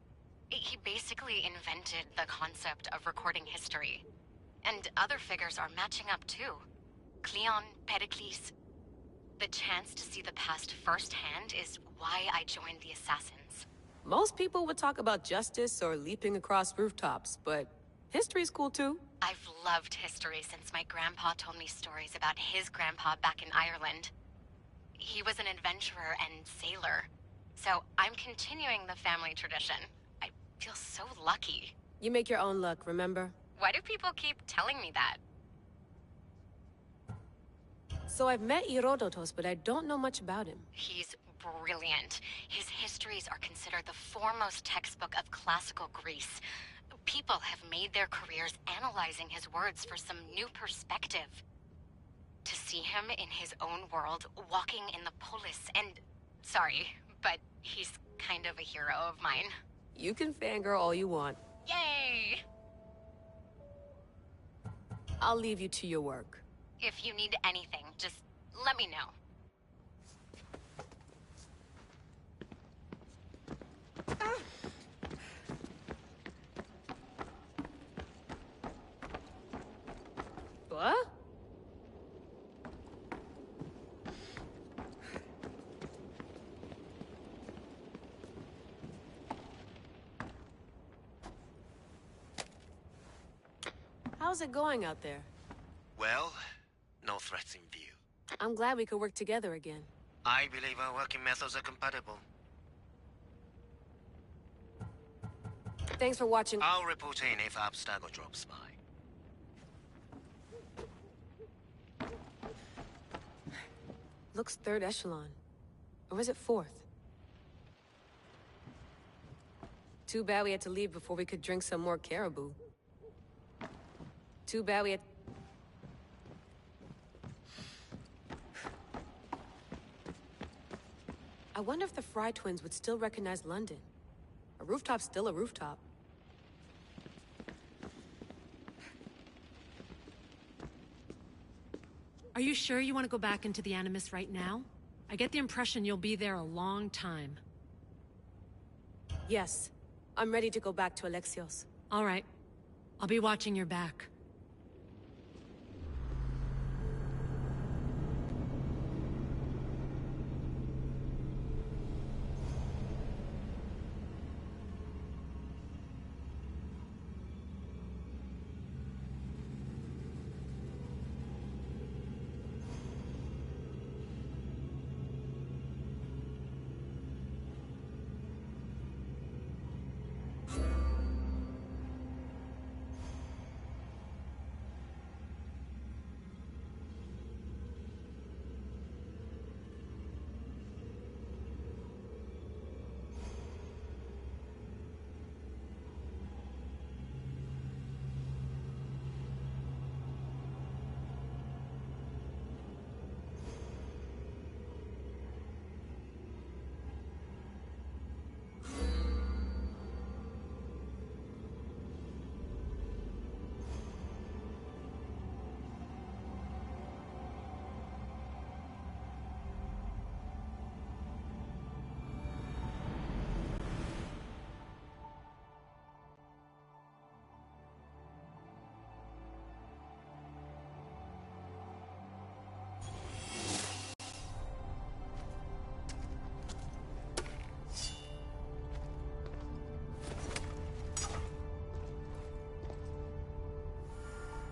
He basically invented the concept of recording history. And other figures are matching up too. Cleon, Pericles. The chance to see the past firsthand is why I joined the Assassins. Most people would talk about justice or leaping across rooftops, but history's cool too. I've loved history since my grandpa told me stories about his grandpa back in Ireland. He was an adventurer and sailor, so I'm continuing the family tradition. I feel so lucky. You make your own luck, remember? Why do people keep telling me that? So I've met Herodotus, but I don't know much about him. He's brilliant. His histories are considered the foremost textbook of classical Greece. People have made their careers analyzing his words for some new perspective. To see him in his own world, walking in the polis, and... Sorry, but he's kind of a hero of mine. You can fangirl all you want. Yay! I'll leave you to your work. If you need anything, just let me know. What? How's it going out there? Well, no threats in view. I'm glad we could work together again. I believe our working methods are compatible. Thanks for watching. I'll report in if Abstergo drops by. Looks third echelon. Or was it fourth? Too bad we had to leave before we could drink some more caribou. Too bad we had... I wonder if the Fry twins would still recognize London. A rooftop's still a rooftop. Are you sure you want to go back into the Animus right now? I get the impression you'll be there a long time. Yes. I'm ready to go back to Alexios. All right. I'll be watching your back.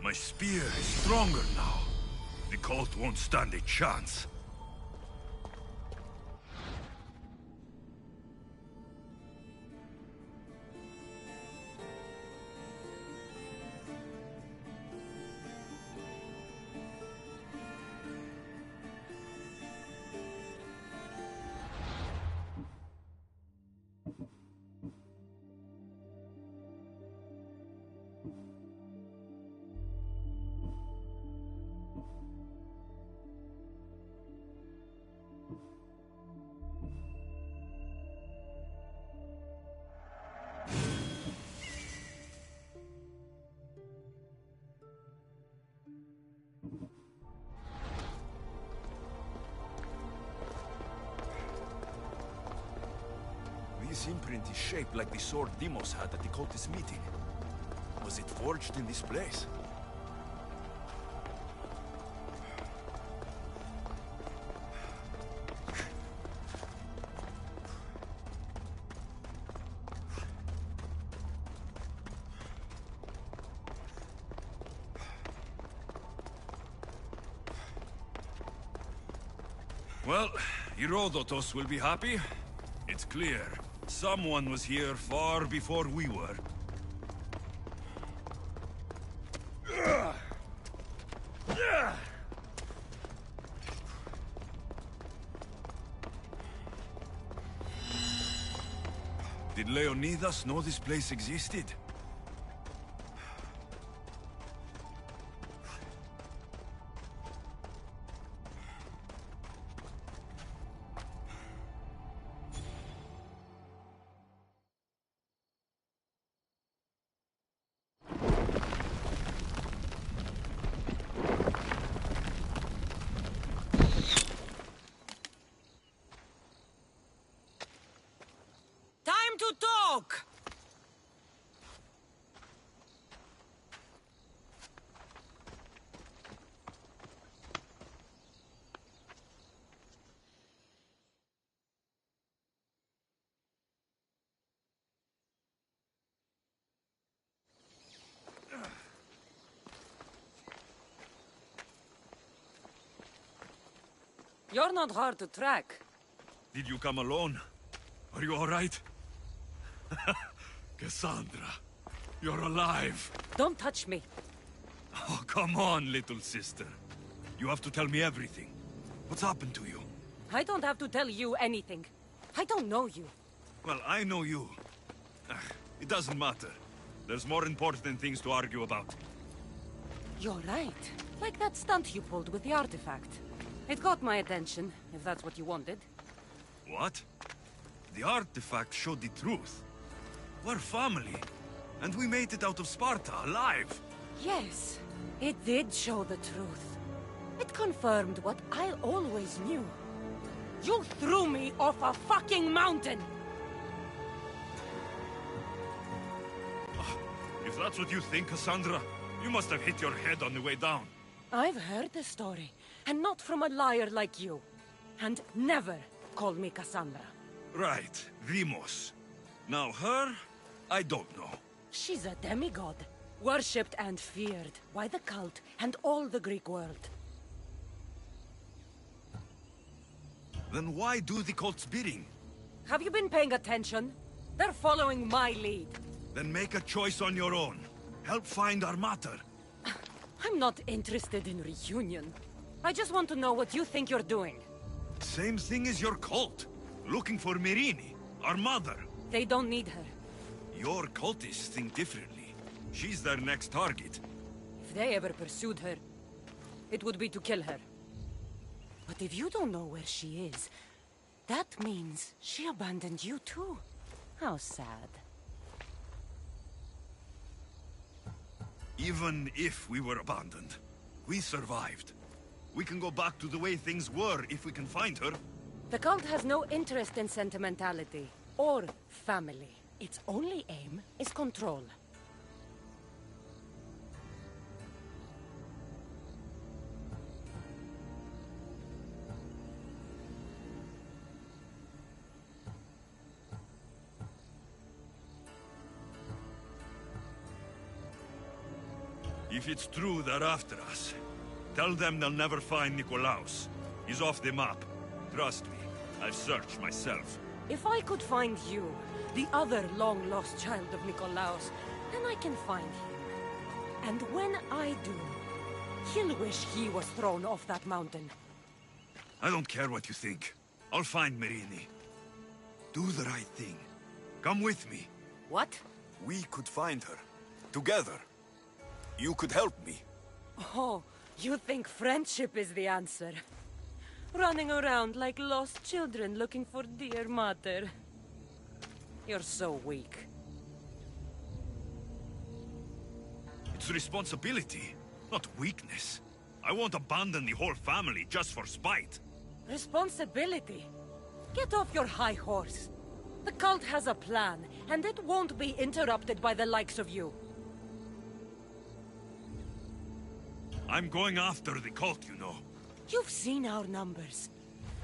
My spear is stronger now. The cult won't stand a chance. This imprint is shaped like the sword Demos had at the cultist meeting. Was it forged in this place? Well, Herodotus will be happy. It's clear. Someone was here far before we were. Did Leonidas know this place existed? Time to talk! You're not hard to track. Did you come alone? Are you all right? Cassandra, you're alive. Don't touch me. Oh, come on, little sister. You have to tell me everything. What's happened to you? I don't have to tell you anything. I don't know you. Well, I know you. It doesn't matter. There's more important things to argue about. You're right. Like that stunt you pulled with the artifact. It got my attention, if that's what you wanted. What? The artifact showed the truth. We're family. And we made it out of Sparta, alive. Yes, it did show the truth. It confirmed what I always knew. You threw me off a fucking mountain! If that's what you think, Cassandra, you must have hit your head on the way down. I've heard the story, and not from a liar like you. And never call me Cassandra. Right, Demos. Now her, I don't know. She's a demigod, worshipped and feared by the cult and all the Greek world. Then why do the cult's bidding? Have you been paying attention? They're following my lead. Then make a choice on your own. Help find our mater. I'm not interested in reunion. I just want to know what you think you're doing. Same thing as your cult. Looking for Myrrine, our mother. They don't need her. Your cultists think differently. She's their next target. If they ever pursued her, it would be to kill her. But if you don't know where she is, that means she abandoned you too. How sad. Even if we were abandoned, we survived. We can go back to the way things were if we can find her. The cult has no interest in sentimentality or family. Its only aim is control. If it's true they're after us, tell them they'll never find Nikolaos. He's off the map. Trust me, I've searched myself. If I could find you, the other long-lost child of Nikolaos, then I can find him. And when I do, he'll wish he was thrown off that mountain. I don't care what you think. I'll find Merini. Do the right thing. Come with me. What? We could find her. Together. You could help me. Oh, you think friendship is the answer? Running around like lost children looking for dear mother. You're so weak. It's responsibility, not weakness. I won't abandon the whole family just for spite. Responsibility? Get off your high horse. The cult has a plan, and it won't be interrupted by the likes of you. I'm going after the cult, you know. You've seen our numbers.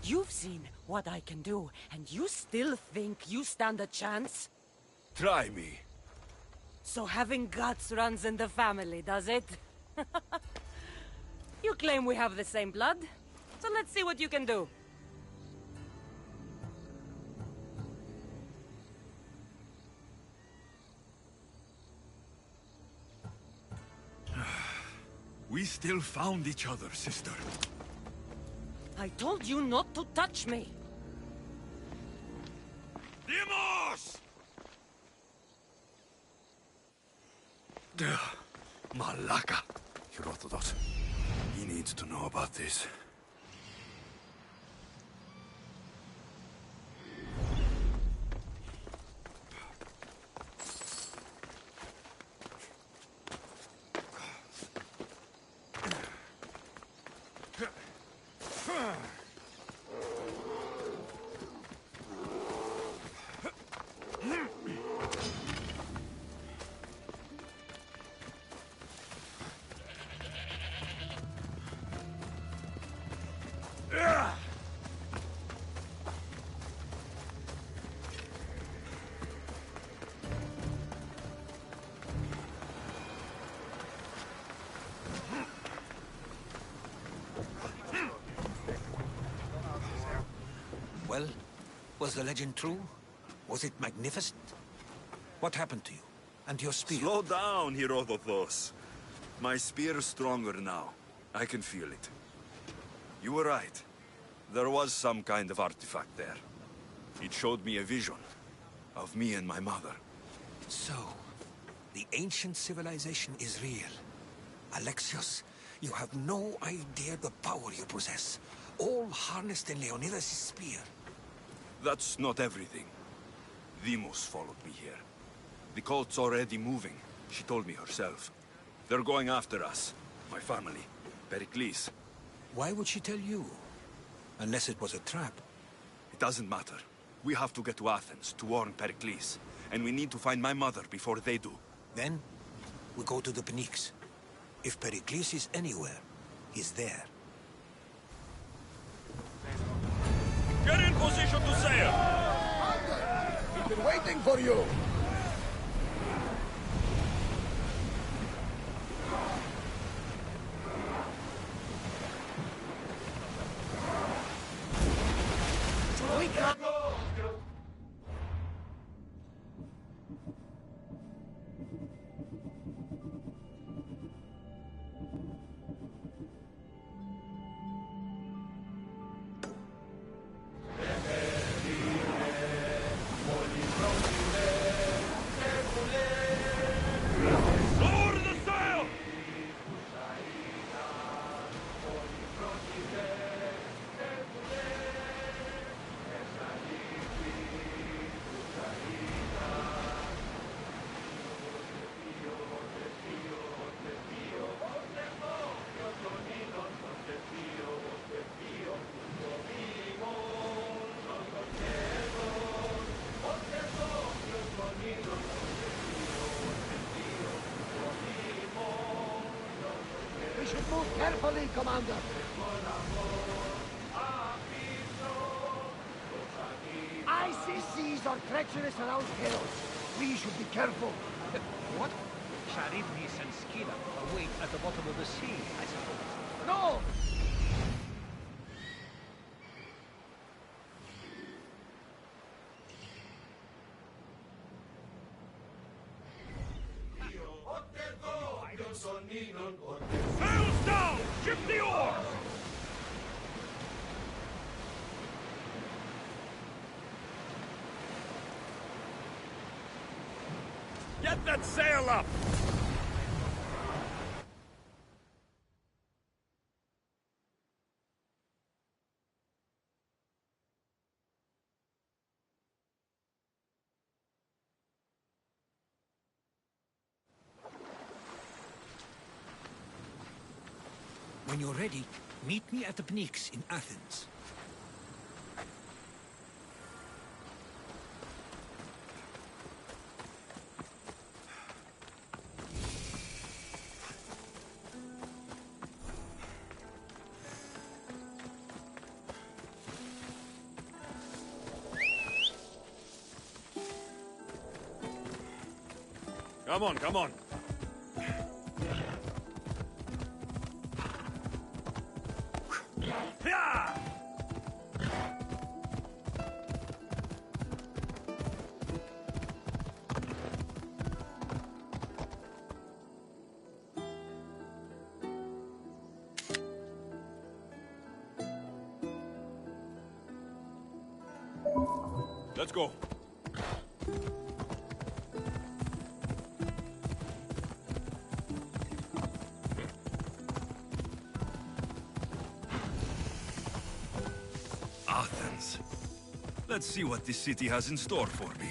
You've seen what I can do, and you still think you stand a chance? Try me. So having guts runs in the family, does it? You claim we have the same blood, so let's see what you can do. We still found each other, sister. I told you not to touch me. Demos! Malaka. Herodotus. He needs to know about this. Well, was the legend true? Was it magnificent? What happened to you? And your spear? Slow down, Herodotus. My spear's stronger now. I can feel it. You were right. There was some kind of artifact there. It showed me a vision of me and my mother. So, the ancient civilization is real. Alexios, you have no idea the power you possess. All harnessed in Leonidas' spear. That's not everything. Demos followed me here. The cult's already moving. She told me herself. They're going after us. My family. Pericles. Why would she tell you? Unless it was a trap. It doesn't matter. We have to get to Athens to warn Pericles. And we need to find my mother before they do. Then, we go to the Pnyx. If Pericles is anywhere, he's there. Get in position to sail! We've been waiting for you! We got... We should move carefully, Commander. Icy seas are treacherous around Keros. We should be careful. What? Charybdis and Scylla await at the bottom of the sea, I suppose. No! Sails down! Ship the oars! Get that sail up! When you're ready, meet me at the Pnyx in Athens. Come on, come on. Let's go. Athens. Let's see what this city has in store for me.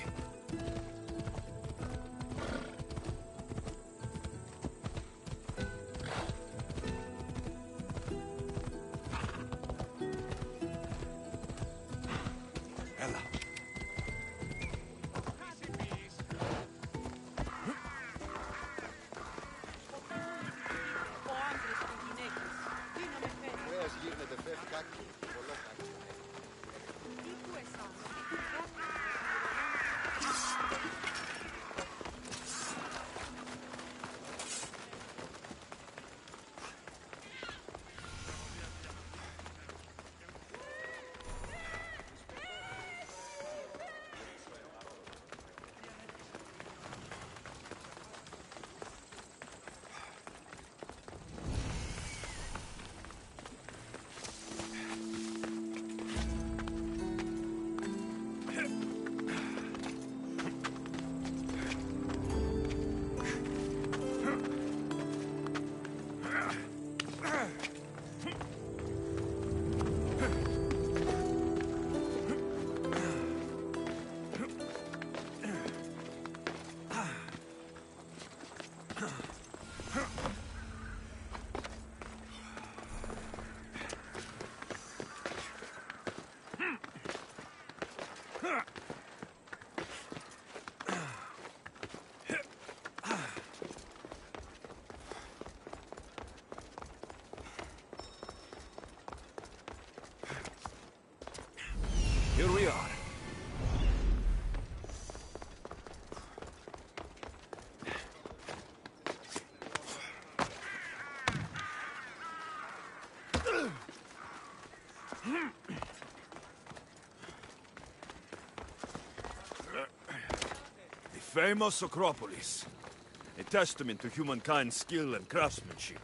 Here we are. The famous Acropolis. A testament to humankind's skill and craftsmanship.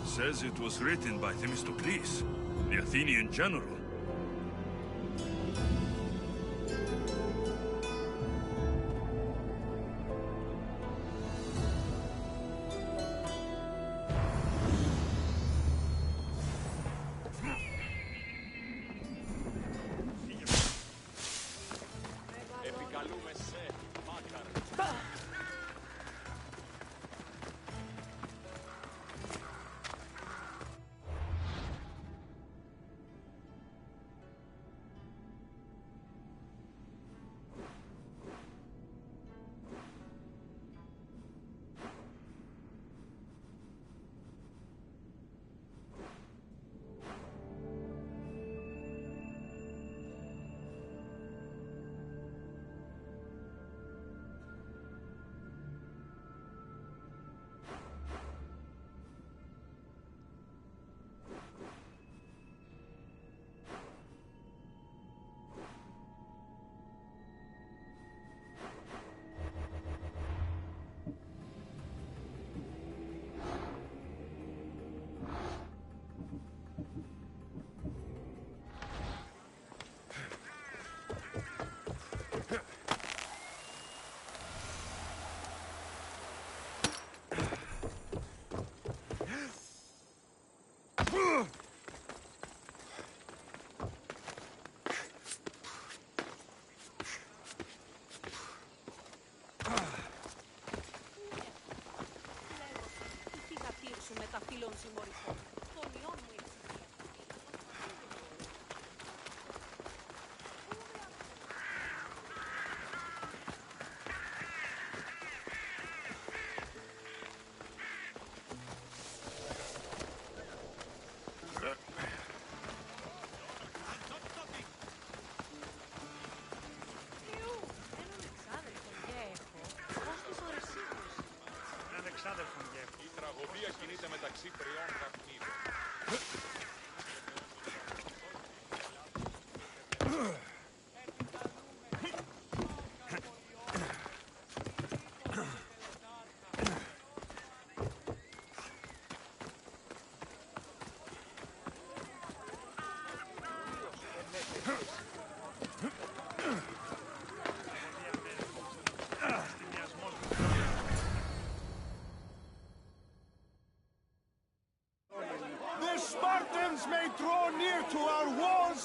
Says it was written by Themistocles, the Athenian general.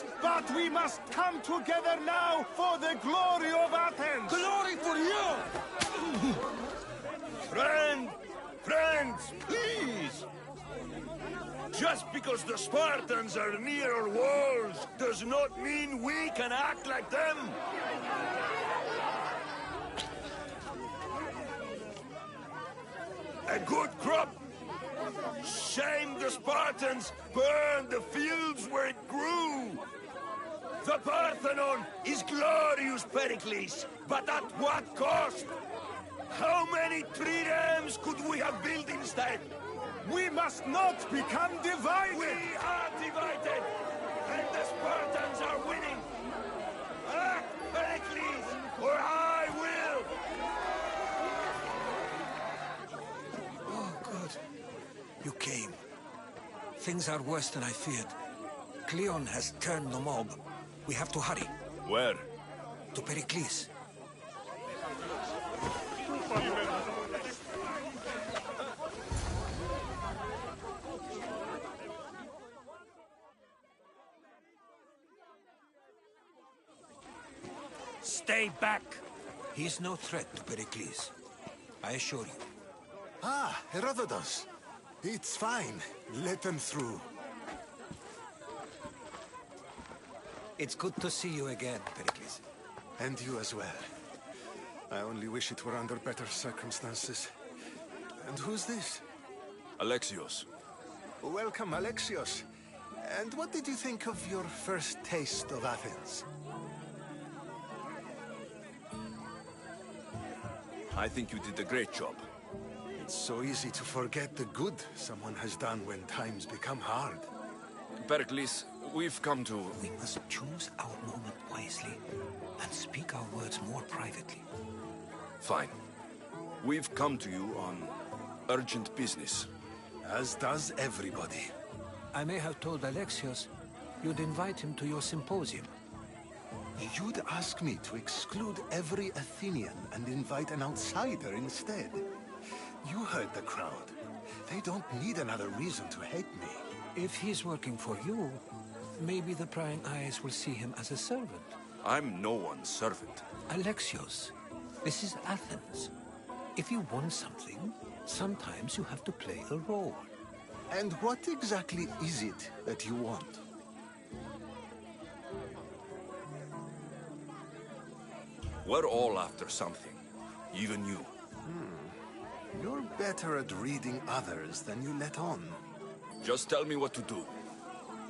lost, but we must come together now for the glory of Athens! Glory for you! Friends, please! Just because the Spartans are near our walls does not mean we can act like them! A good crop! Shame the Spartans burned the fields where it grew! The Parthenon is glorious, Pericles, but at what cost? How many triremes could we have built instead? We must not become divided! We are divided! And the Spartans are winning! Act, Pericles, or I will! Oh, good. You came. Things are worse than I feared. Cleon has turned the mob. We have to hurry. Where? To Pericles. Stay back! He's no threat to Pericles. I assure you. Ah, Herodotus. It's fine. Let them through. It's good to see you again, Pericles. And you as well. I only wish it were under better circumstances. And who's this? Alexios. Welcome, Alexios. And what did you think of your first taste of Athens? I think you did a great job. It's so easy to forget the good someone has done when times become hard. Pericles, we've come to... We must choose our moment wisely and speak our words more privately. Fine. We've come to you on urgent business. As does everybody. I may have told Alexios you'd invite him to your symposium. You'd ask me to exclude every Athenian and invite an outsider instead. You heard the crowd. They don't need another reason to hate me. If he's working for you, maybe the prying eyes will see him as a servant. I'm no one's servant. Alexios, this is Athens. If you want something, sometimes you have to play a role. And what exactly is it that you want? We're all after something. Even you. You're better at reading others than you let on. Just tell me what to do.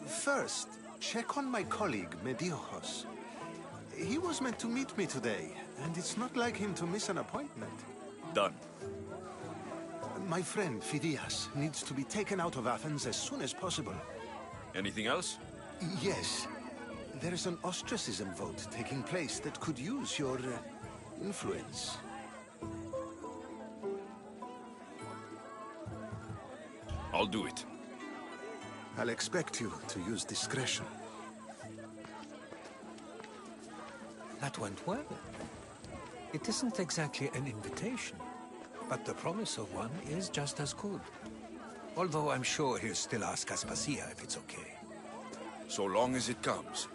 First, check on my colleague, Mediochos. He was meant to meet me today, and it's not like him to miss an appointment. Done. My friend, Phidias, needs to be taken out of Athens as soon as possible. Anything else? Yes. There's an ostracism vote taking place that could use your influence. I'll do it. I'll expect you to use discretion. That went well. It isn't exactly an invitation, but the promise of one is just as good. Although I'm sure he'll still ask Aspasia if it's okay. So long as it comes.